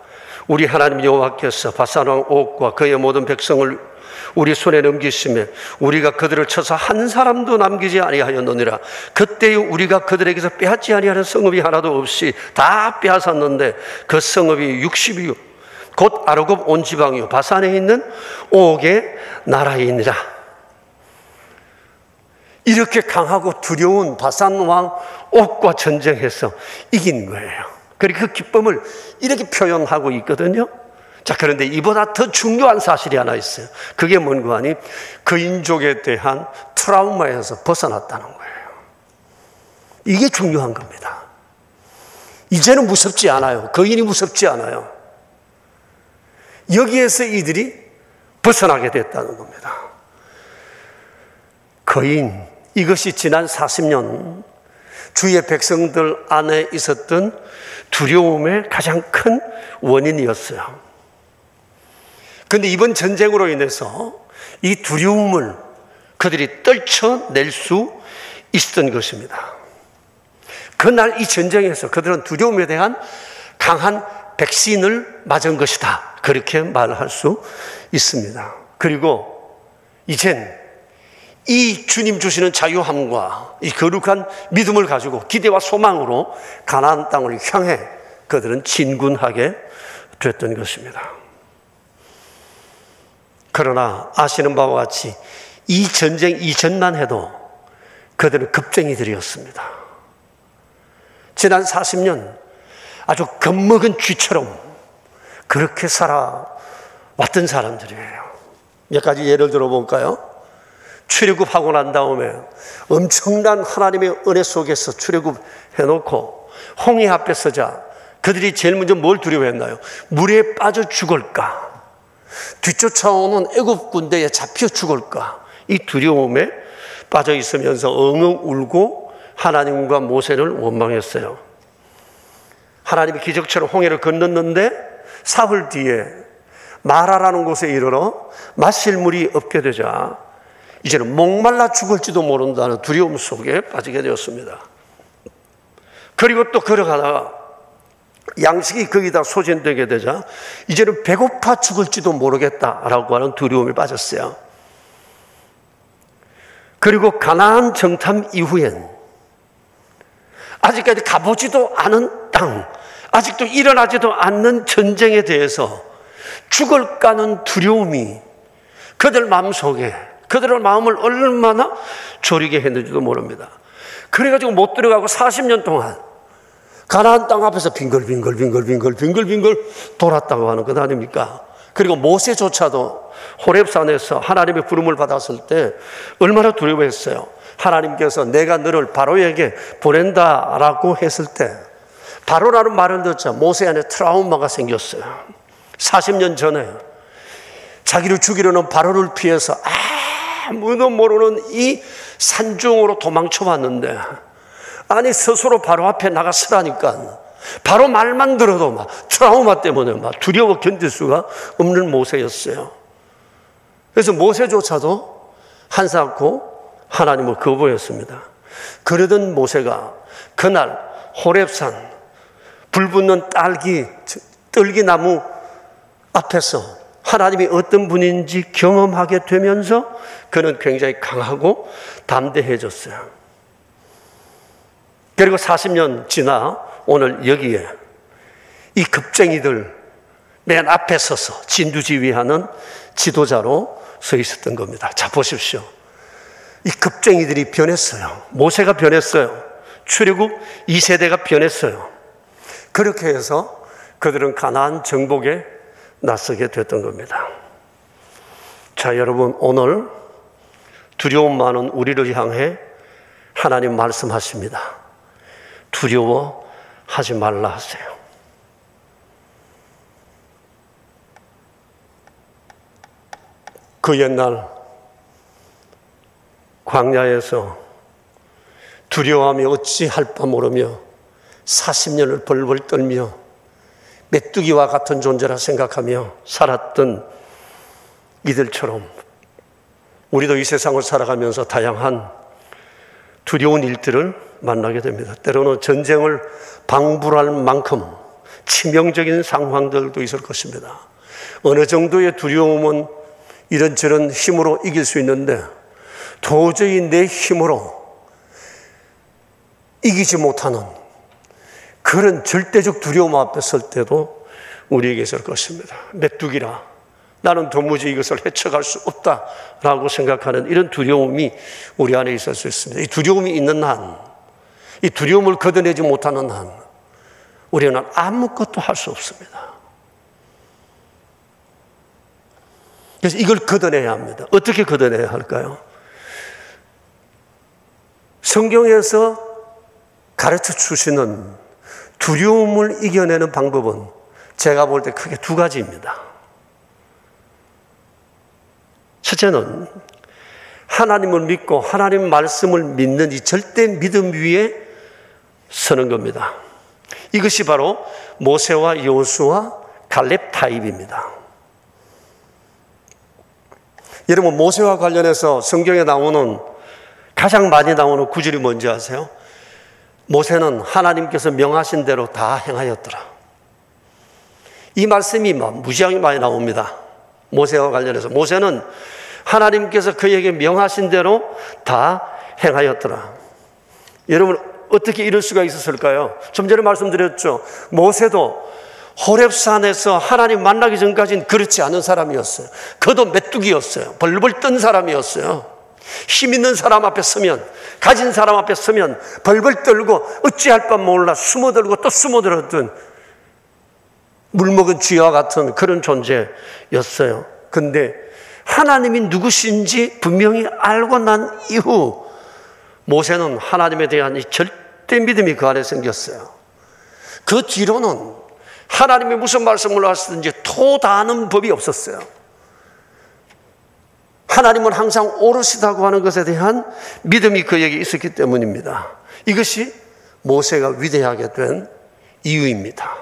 S12: 우리 하나님 여호와께서 바산 왕 옥과 그의 모든 백성을 우리 손에 넘기시며 우리가 그들을 쳐서 한 사람도 남기지 아니하였느니라. 그때 우리가 그들에게서 빼앗지 아니하는 성읍이 하나도 없이 다 빼앗았는데 그 성읍이 60이요 곧 아르곱 온 지방이요 바산에 있는 옥의 나라이니라. 이렇게 강하고 두려운 바산 왕 옥과 전쟁해서 이긴 거예요. 그리고 그 기쁨을 이렇게 표현하고 있거든요. 자, 그런데 이보다 더 중요한 사실이 하나 있어요. 그게 뭔가 하니 그 인족에 대한 트라우마에서 벗어났다는 거예요. 이게 중요한 겁니다. 이제는 무섭지 않아요. 거인이 무섭지 않아요. 여기에서 이들이 벗어나게 됐다는 겁니다. 거인, 이것이 지난 40년 주의 백성들 안에 있었던 두려움의 가장 큰 원인이었어요. 그런데 이번 전쟁으로 인해서 이 두려움을 그들이 떨쳐낼 수 있었던 것입니다. 그날 이 전쟁에서 그들은 두려움에 대한 강한 백신을 맞은 것이다. 그렇게 말할 수 있습니다. 그리고 이젠 이 주님 주시는 자유함과 이 거룩한 믿음을 가지고 기대와 소망으로 가나안 땅을 향해 그들은 진군하게 됐던 것입니다. 그러나 아시는 바와 같이 이 전쟁 이전만 해도 그들은 겁쟁이들이었습니다. 지난 40년 아주 겁먹은 쥐처럼 그렇게 살아왔던 사람들이에요. 몇 가지 예를 들어볼까요? 출애굽하고 난 다음에 엄청난 하나님의 은혜 속에서 출애굽해놓고 홍해 앞에 서자 그들이 제일 먼저 뭘 두려워했나요? 물에 빠져 죽을까? 뒤쫓아오는 애굽 군대에 잡혀 죽을까? 이 두려움에 빠져 있으면서 엉엉 울고 하나님과 모세를 원망했어요. 하나님이 기적처럼 홍해를 건넜는데 사흘 뒤에 마라라는 곳에 이르러 마실 물이 없게 되자 이제는 목말라 죽을지도 모른다는 두려움 속에 빠지게 되었습니다. 그리고 또 걸어가다가 양식이 거기다 소진되게 되자 이제는 배고파 죽을지도 모르겠다라고 하는 두려움에 빠졌어요. 그리고 가나안 정탐 이후엔 아직까지 가보지도 않은 땅, 아직도 일어나지도 않는 전쟁에 대해서 죽을까는 두려움이 그들 마음속에 그들의 마음을 얼마나 졸이게 했는지도 모릅니다. 그래가지고 못 들어가고 40년 동안 가나안 땅 앞에서 빙글빙글 돌았다고 하는 것 아닙니까? 그리고 모세조차도 호렙산에서 하나님의 부름을 받았을 때 얼마나 두려워했어요. 하나님께서 내가 너를 바로에게 보낸다라고 했을 때 바로라는 말을 듣자 모세 안에 트라우마가 생겼어요. 40년 전에 자기를 죽이려는 바로를 피해서 아무도 모르는 이 산중으로 도망쳐 왔는데 아니 스스로 바로 앞에 나가 서라니까 바로 말만 들어도 막 트라우마 때문에 막 두려워 견딜 수가 없는 모세였어요. 그래서 모세조차도 한사코 하나님을 거부했습니다. 그러던 모세가 그날 호렙산 불 붙는 떨기나무 앞에서 하나님이 어떤 분인지 경험하게 되면서 그는 굉장히 강하고 담대해졌어요. 그리고 40년 지나 오늘 여기에 이 겁쟁이들 맨 앞에 서서 진두지휘하는 지도자로 서 있었던 겁니다. 자, 보십시오. 이 겁쟁이들이 변했어요. 모세가 변했어요. 출애굽 2세대가 변했어요. 그렇게 해서 그들은 가나안 정복에 나서게 됐던 겁니다. 자, 여러분, 오늘 두려움 많은 우리를 향해 하나님 말씀하십니다. 두려워하지 말라 하세요. 그 옛날 광야에서 두려워하며 어찌할 바 모르며 40년을 벌벌 떨며 메뚜기와 같은 존재라 생각하며 살았던 이들처럼 우리도 이 세상을 살아가면서 다양한 두려운 일들을 만나게 됩니다. 때로는 전쟁을 방불할 만큼 치명적인 상황들도 있을 것입니다. 어느 정도의 두려움은 이런저런 힘으로 이길 수 있는데 도저히 내 힘으로 이기지 못하는 그런 절대적 두려움 앞에 설 때도 우리에게 있을 것입니다. 메뚜기라 나는 도무지 이것을 헤쳐갈 수 없다라고 생각하는 이런 두려움이 우리 안에 있을 수 있습니다. 이 두려움이 있는 한, 이 두려움을 걷어내지 못하는 한 우리는 아무것도 할 수 없습니다. 그래서 이걸 걷어내야 합니다. 어떻게 걷어내야 할까요? 성경에서 가르쳐 주시는 두려움을 이겨내는 방법은 제가 볼 때 크게 두 가지입니다. 첫째는 하나님을 믿고 하나님 말씀을 믿는 이 절대 믿음 위에 서는 겁니다. 이것이 바로 모세와 여호수아, 갈렙 타입입니다. 여러분, 모세와 관련해서 성경에 나오는 가장 많이 나오는 구절이 뭔지 아세요? 모세는 하나님께서 명하신 대로 다 행하였더라. 이 말씀이 무지하게 많이 나옵니다. 모세와 관련해서 모세는 하나님께서 그에게 명하신 대로 다 행하였더라. 여러분, 어떻게 이럴 수가 있었을까요? 좀 전에 말씀드렸죠. 모세도 호렙산에서 하나님 만나기 전까지는 그렇지 않은 사람이었어요. 그도 메뚜기였어요. 벌벌 뜬 사람이었어요. 힘 있는 사람 앞에 서면, 가진 사람 앞에 서면 벌벌 떨고 어찌할 바 몰라 숨어들고 또 숨어들었던 물먹은 쥐와 같은 그런 존재였어요. 근데 하나님이 누구신지 분명히 알고 난 이후 모세는 하나님에 대한 이 절대 믿음이 그 안에 생겼어요. 그 뒤로는 하나님이 무슨 말씀을 하시든지 토다는 법이 없었어요. 하나님은 항상 옳으시다고 하는 것에 대한 믿음이 그에게 있었기 때문입니다. 이것이 모세가 위대하게 된 이유입니다.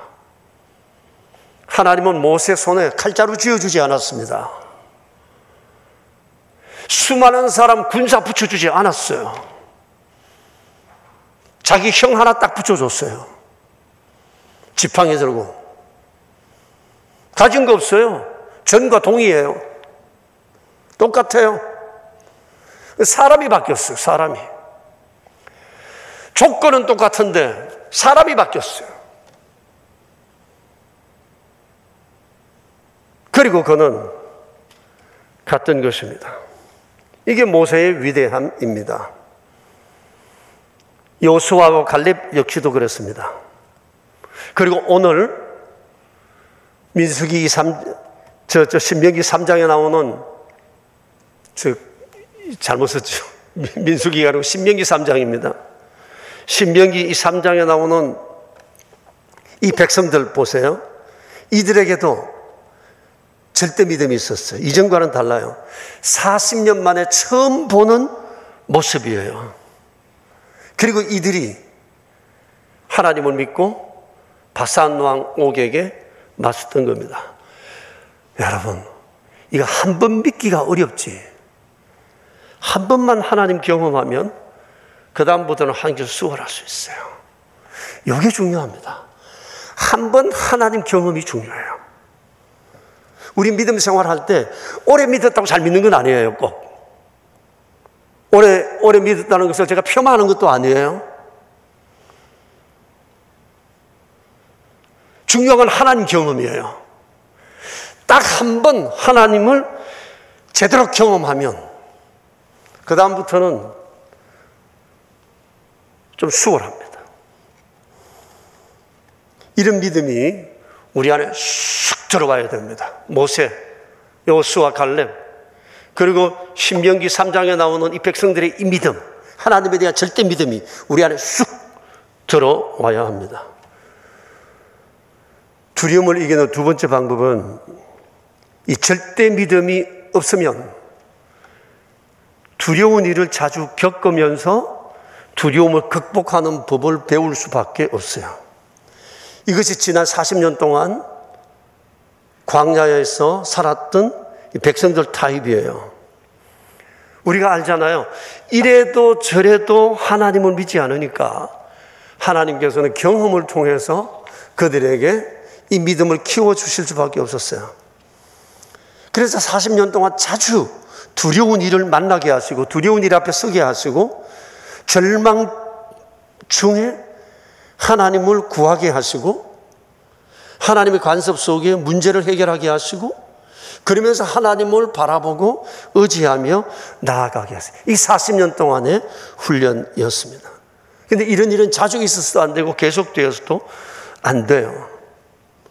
S12: 하나님은 모세 손에 칼자루 쥐어주지 않았습니다. 수많은 사람 군사 붙여주지 않았어요. 자기 형 하나 딱 붙여줬어요. 지팡이 들고. 가진 거 없어요. 전과 동이에요. 똑같아요. 사람이 바뀌었어요. 사람이. 조건은 똑같은데 사람이 바뀌었어요. 그리고 그는 갔던 것입니다. 이게 모세의 위대함입니다. 여호수아와 갈렙 역시도 그렇습니다. 그리고 오늘 민수기 신명기 3장에 나오는 잘못 썼죠. 민수기가 아니고 신명기 3장입니다. 신명기 이 3장에 나오는 이 백성들 보세요. 이들에게도 절대 믿음이 있었어요. 이전과는 달라요. 40년 만에 처음 보는 모습이에요. 그리고 이들이 하나님을 믿고 바산 왕 옥에게 맞섰던 겁니다. 여러분, 이거 한 번 믿기가 어렵지. 한 번만 하나님 경험하면 그 다음부터는 하나님께서 수월할 수 있어요. 이게 중요합니다. 한 번 하나님 경험이 중요해요. 우리 믿음 생활할 때 오래 믿었다고 잘 믿는 건 아니에요. 꼭 오래 믿었다는 것을 제가 폄하하는 것도 아니에요. 중요한 건 하나님 경험이에요. 딱 한 번 하나님을 제대로 경험하면 그 다음부터는 좀 수월합니다. 이런 믿음이 우리 안에 쑥 들어와야 됩니다. 모세, 여호수아, 갈렙, 그리고 신명기 3장에 나오는 이 백성들의 이 믿음, 하나님에 대한 절대 믿음이 우리 안에 쑥 들어와야 합니다. 두려움을 이기는 두 번째 방법은 이 절대 믿음이 없으면 두려운 일을 자주 겪으면서 두려움을 극복하는 법을 배울 수밖에 없어요. 이것이 지난 40년 동안 광야에서 살았던 백성들 타입이에요. 우리가 알잖아요. 이래도 저래도 하나님을 믿지 않으니까 하나님께서는 경험을 통해서 그들에게 이 믿음을 키워주실 수밖에 없었어요. 그래서 40년 동안 자주 두려운 일을 만나게 하시고 두려운 일 앞에 서게 하시고 절망 중에 하나님을 구하게 하시고 하나님의 간섭 속에 문제를 해결하게 하시고 그러면서 하나님을 바라보고 의지하며 나아가게 하세요. 이 40년 동안의 훈련이었습니다. 그런데 이런 일은 자주 있어서도 안 되고 계속되어서도 안 돼요.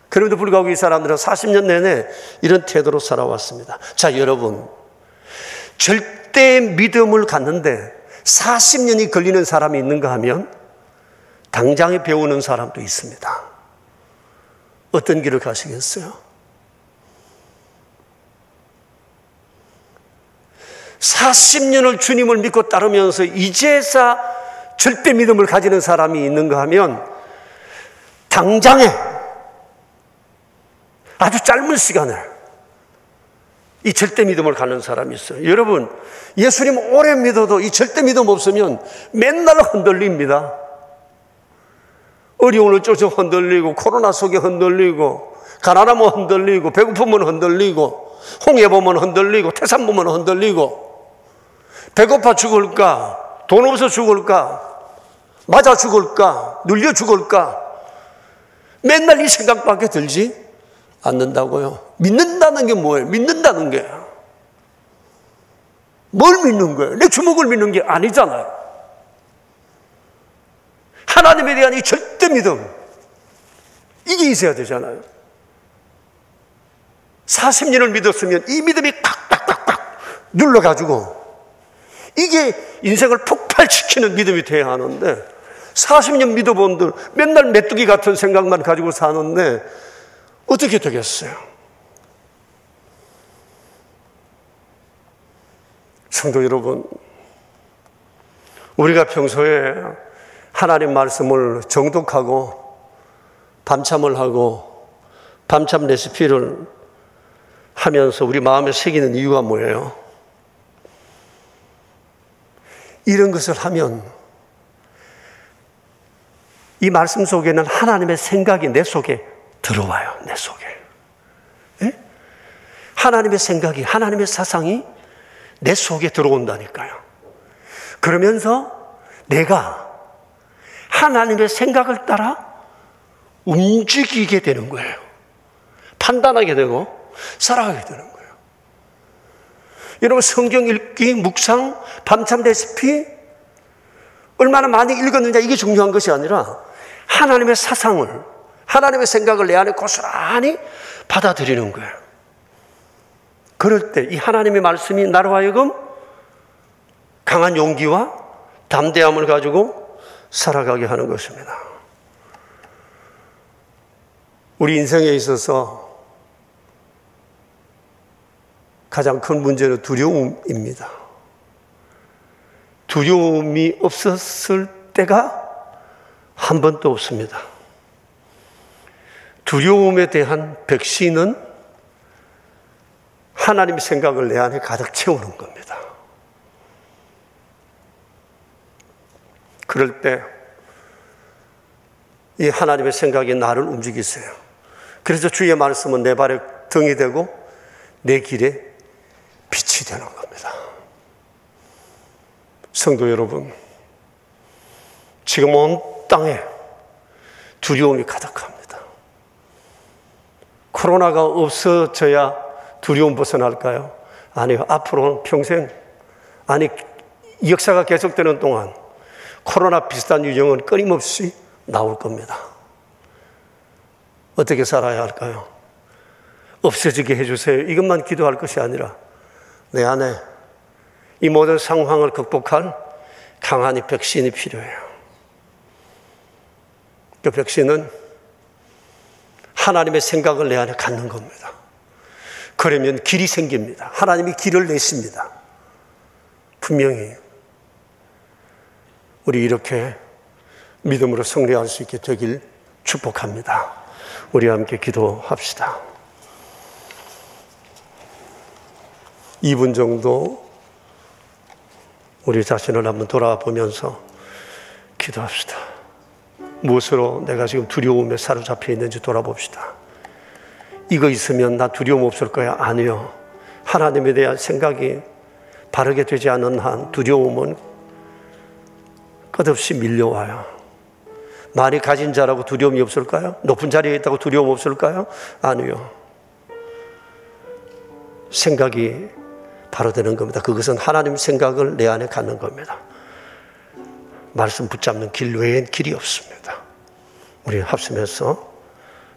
S12: 그럼에도 불구하고 이 사람들은 40년 내내 이런 태도로 살아왔습니다. 자, 여러분, 절대 믿음을 갖는데 40년이 걸리는 사람이 있는가 하면 당장에 배우는 사람도 있습니다. 어떤 길을 가시겠어요? 40년을 주님을 믿고 따르면서 이제서 절대 믿음을 가지는 사람이 있는가 하면 당장에 아주 짧은 시간에 이 절대 믿음을 갖는 사람이 있어요. 여러분, 예수님 오래 믿어도 이 절대 믿음 없으면 맨날 흔들립니다. 어려움을 쫓아 흔들리고 코로나 속에 흔들리고 가난하면 흔들리고 배고프면 흔들리고 홍해 보면 흔들리고 태산 보면 흔들리고 배고파 죽을까 돈 없어 죽을까 맞아 죽을까 눌려 죽을까 맨날 이 생각밖에 들지 않는다고요. 믿는다는 게 뭐예요? 믿는다는 게 뭘 믿는 거예요? 내 주먹을 믿는 게 아니잖아요. 하나님에 대한 이 절대 믿음, 이게 있어야 되잖아요. 40년을 믿었으면 이 믿음이 팍팍팍팍 눌러가지고 이게 인생을 폭발시키는 믿음이 돼야 하는데 40년 믿어본들 맨날 메뚜기 같은 생각만 가지고 사는데 어떻게 되겠어요? 성도 여러분, 우리가 평소에 하나님 말씀을 정독하고 밤참을 하고 밤참 레시피를 하면서 우리 마음에 새기는 이유가 뭐예요? 이런 것을 하면 이 말씀 속에는 하나님의 생각이 내 속에 들어와요. 내 속에. 네? 하나님의 생각이, 하나님의 사상이 내 속에 들어온다니까요. 그러면서 내가 하나님의 생각을 따라 움직이게 되는 거예요. 판단하게 되고 살아가게 되는 거예요. 여러분, 성경 읽기, 묵상, 밤참 레시피 얼마나 많이 읽었느냐 이게 중요한 것이 아니라 하나님의 사상을, 하나님의 생각을 내 안에 고스란히 받아들이는 거예요. 그럴 때 이 하나님의 말씀이 나로 하여금 강한 용기와 담대함을 가지고 살아가게 하는 것입니다. 우리 인생에 있어서 가장 큰 문제는 두려움입니다. 두려움이 없었을 때가 한 번도 없습니다. 두려움에 대한 백신은 하나님의 생각을 내 안에 가득 채우는 겁니다. 그럴 때 이 하나님의 생각이 나를 움직이세요. 그래서 주의 말씀은 내 발에 등이 되고 내 길에 빛이 되는 겁니다. 성도 여러분, 지금 온 땅에 두려움이 가득합니다. 코로나가 없어져야 두려움 벗어날까요? 아니요. 앞으로는 평생, 아니 역사가 계속되는 동안 코로나 비슷한 유형은 끊임없이 나올 겁니다. 어떻게 살아야 할까요? 없어지게 해주세요. 이것만 기도할 것이 아니라 내 안에 이 모든 상황을 극복할 강한 이 백신이 필요해요. 그 백신은 하나님의 생각을 내 안에 갖는 겁니다. 그러면 길이 생깁니다. 하나님이 길을 내십니다. 분명히 우리 이렇게 믿음으로 승리할 수 있게 되길 축복합니다. 우리 함께 기도합시다. 2분 정도 우리 자신을 한번 돌아보면서 기도합시다. 무엇으로 내가 지금 두려움에 사로잡혀 있는지 돌아봅시다. 이거 있으면 나 두려움 없을 거야? 아니요. 하나님에 대한 생각이 바르게 되지 않는 한 두려움은 끝없이 밀려와요. 많이 가진 자라고 두려움이 없을까요? 높은 자리에 있다고 두려움 없을까요? 아니요. 생각이 바로 되는 겁니다. 그것은 하나님 생각을 내 안에 갖는 겁니다. 말씀 붙잡는 길 외엔 길이 없습니다. 우리 합심해서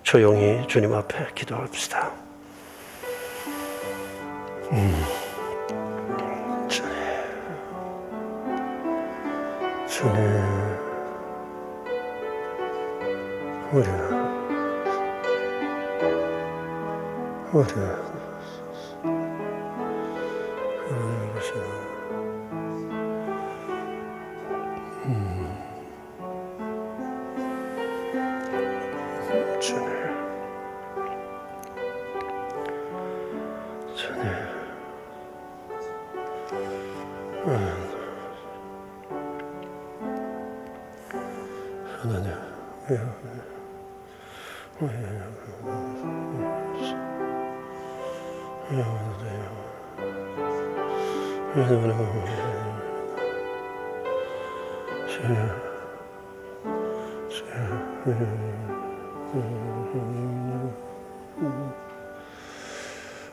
S12: 조용히 주님 앞에 기도합시다. 주님, 우리는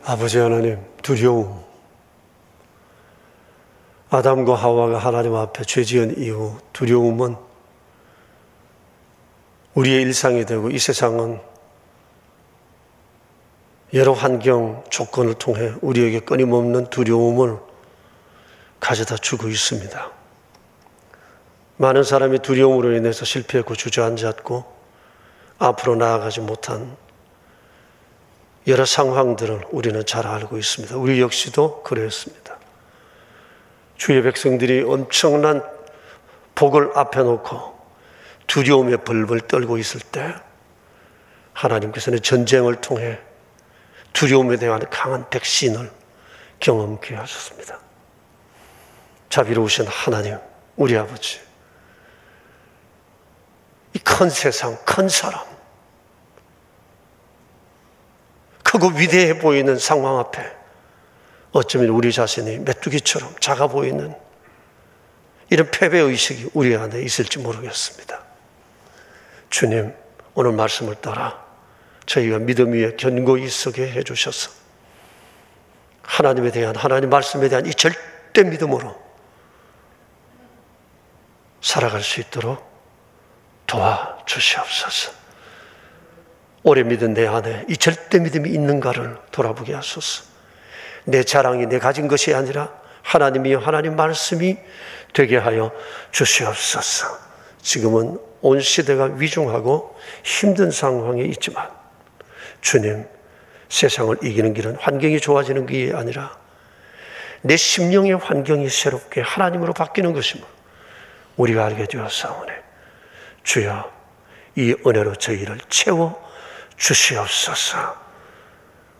S12: 아버지 하나님, 두려움. 아담과 하와가 하나님 앞에 죄 지은 이후 두려움은 우리의 일상이 되고 이 세상은 여러 환경, 조건을 통해 우리에게 끊임없는 두려움을 가져다 주고 있습니다. 많은 사람이 두려움으로 인해서 실패했고 주저앉았고 앞으로 나아가지 못한 여러 상황들을 우리는 잘 알고 있습니다. 우리 역시도 그랬습니다. 주의 백성들이 엄청난 복을 앞에 놓고 두려움에 벌벌 떨고 있을 때 하나님께서는 전쟁을 통해 두려움에 대한 강한 백신을 경험케 하셨습니다. 자비로우신 하나님, 우리 아버지, 이 큰 세상, 큰 사람, 크고 위대해 보이는 상황 앞에 어쩌면 우리 자신이 메뚜기처럼 작아 보이는 이런 패배의식이 우리 안에 있을지 모르겠습니다. 주님, 오늘 말씀을 따라 저희가 믿음 위에 견고히 서게 해주셔서 하나님에 대한, 하나님 말씀에 대한 이 절대 믿음으로 살아갈 수 있도록 도와주시옵소서. 오래 믿은 내 안에 이 절대 믿음이 있는가를 돌아보게 하소서. 내 자랑이 내 가진 것이 아니라 하나님이여 하나님 말씀이 되게 하여 주시옵소서. 지금은 온 시대가 위중하고 힘든 상황에 있지만 주님, 세상을 이기는 길은 환경이 좋아지는 길이 아니라 내 심령의 환경이 새롭게 하나님으로 바뀌는 것임을 우리가 알게 되었사오니 주여, 이 은혜로 저희를 채워 주시옵소서.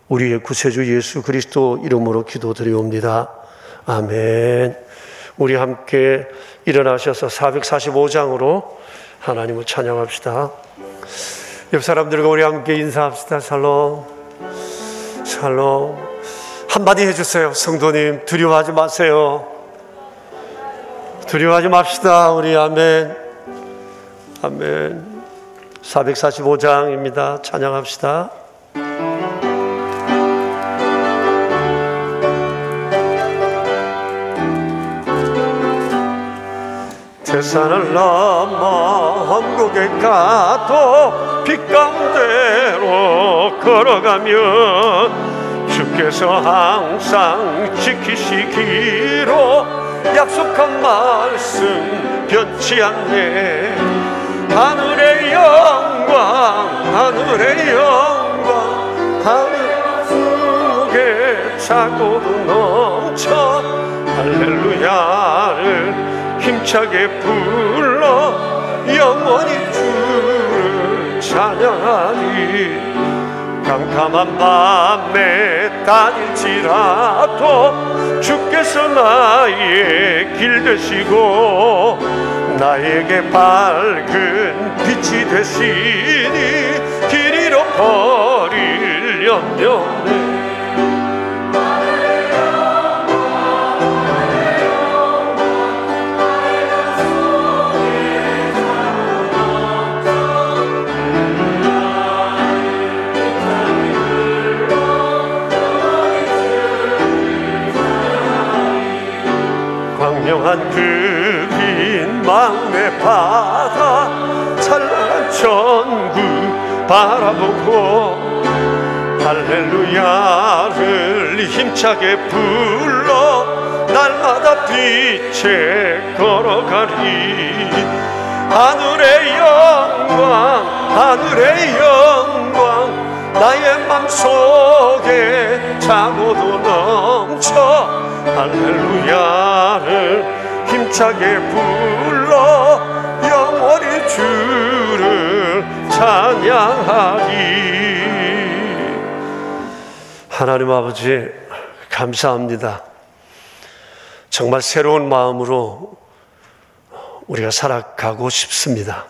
S12: 우리의 구세주 예수 그리스도 이름으로 기도드리옵니다. 아멘. 우리 함께 일어나셔서 445장으로 하나님을 찬양합시다. 옆 사람들과 우리 함께 인사합시다. 샬롬. 샬롬. 한마디 해주세요. 성도님, 두려워하지 마세요. 두려워하지 맙시다. 우리 아멘. 아멘. 445장입니다. 찬양합시다. 태산을 넘어 한국에 가도 빛 가운데로 걸어가면 주께서 항상 지키시기로 약속한 말씀 변치 않네. 하늘의 영광, 하늘의 영광, 하늘 속에 차고도 넘쳐 할렐루야를 힘차게 불러 영원히 주를 찬양하리. 캄캄한 밤에 다닐지라도 주께서 나의 길 되시고 나에게 밝은 빛이 되시니 길 잃어버릴 염려 없네. 광명한 그 긴 마음의 바다 찬란한 천국 바라보고 할렐루야를 힘차게 불러 날마다 빛에 걸어가리. 하늘의 영광, 하늘의 영광, 나의 맘속에 차고도 넘쳐 할렐루야를 힘차게 불러 영원히 주를 찬양하리. 하나님 아버지, 감사합니다. 정말 새로운 마음으로 우리가 살아가고 싶습니다.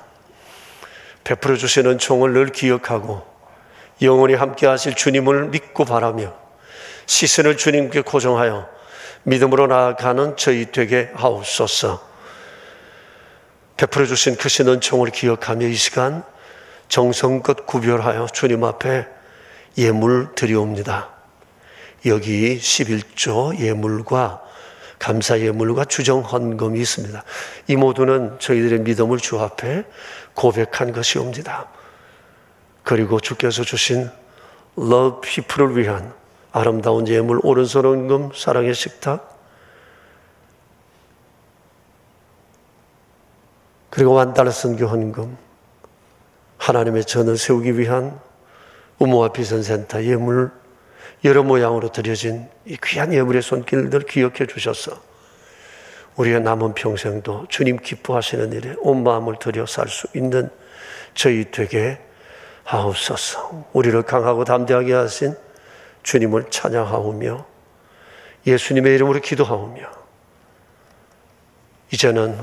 S12: 베풀어 주시는 종을 늘 기억하고 영원히 함께 하실 주님을 믿고 바라며 시선을 주님께 고정하여 믿음으로 나아가는 저희 되게 하옵소서. 베풀어 주신 크신 은총을 기억하며 이 시간 정성껏 구별하여 주님 앞에 예물 드리옵니다. 여기 11조 예물과 감사 예물과 주정 헌금이 있습니다. 이 모두는 저희들의 믿음을 주 앞에 고백한 것이옵니다. 그리고 주께서 주신 Love People을 위한 아름다운 예물, 오른손 헌금, 사랑의 식탁, 그리고 $1 선교 헌금, 하나님의 전을 세우기 위한 우모와 비전센터 예물, 여러 모양으로 드려진 이 귀한 예물의 손길들 기억해 주셔서 우리의 남은 평생도 주님 기뻐하시는 일에 온 마음을 들여 살 수 있는 저희 되게 하옵소서. 우리를 강하고 담대하게 하신 주님을 찬양하오며 예수님의 이름으로 기도하오며 이제는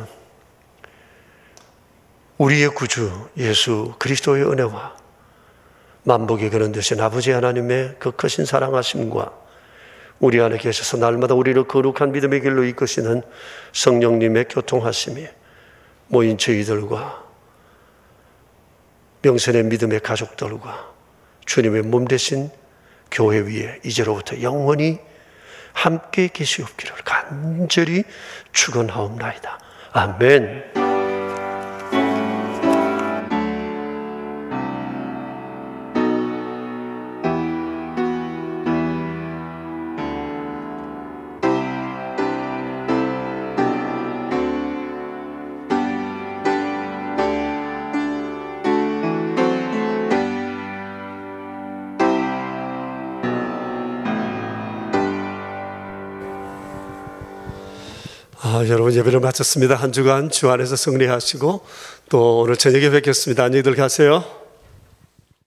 S12: 우리의 구주 예수 그리스도의 은혜와 만복이 그런 되신 아버지 하나님의 그 크신 사랑하심과 우리 안에 계셔서 날마다 우리를 거룩한 믿음의 길로 이끄시는 성령님의 교통하심이 모인 저희들과 명선의 믿음의 가족들과 주님의 몸 되신 교회 위에 이제로부터 영원히 함께 계시옵기를 간절히 축원하옵나이다. 아멘. 여러분 예배를 마쳤습니다. 한 주간 주 안에서 승리하시고 또 오늘 저녁에 뵙겠습니다. 안녕히들 가세요.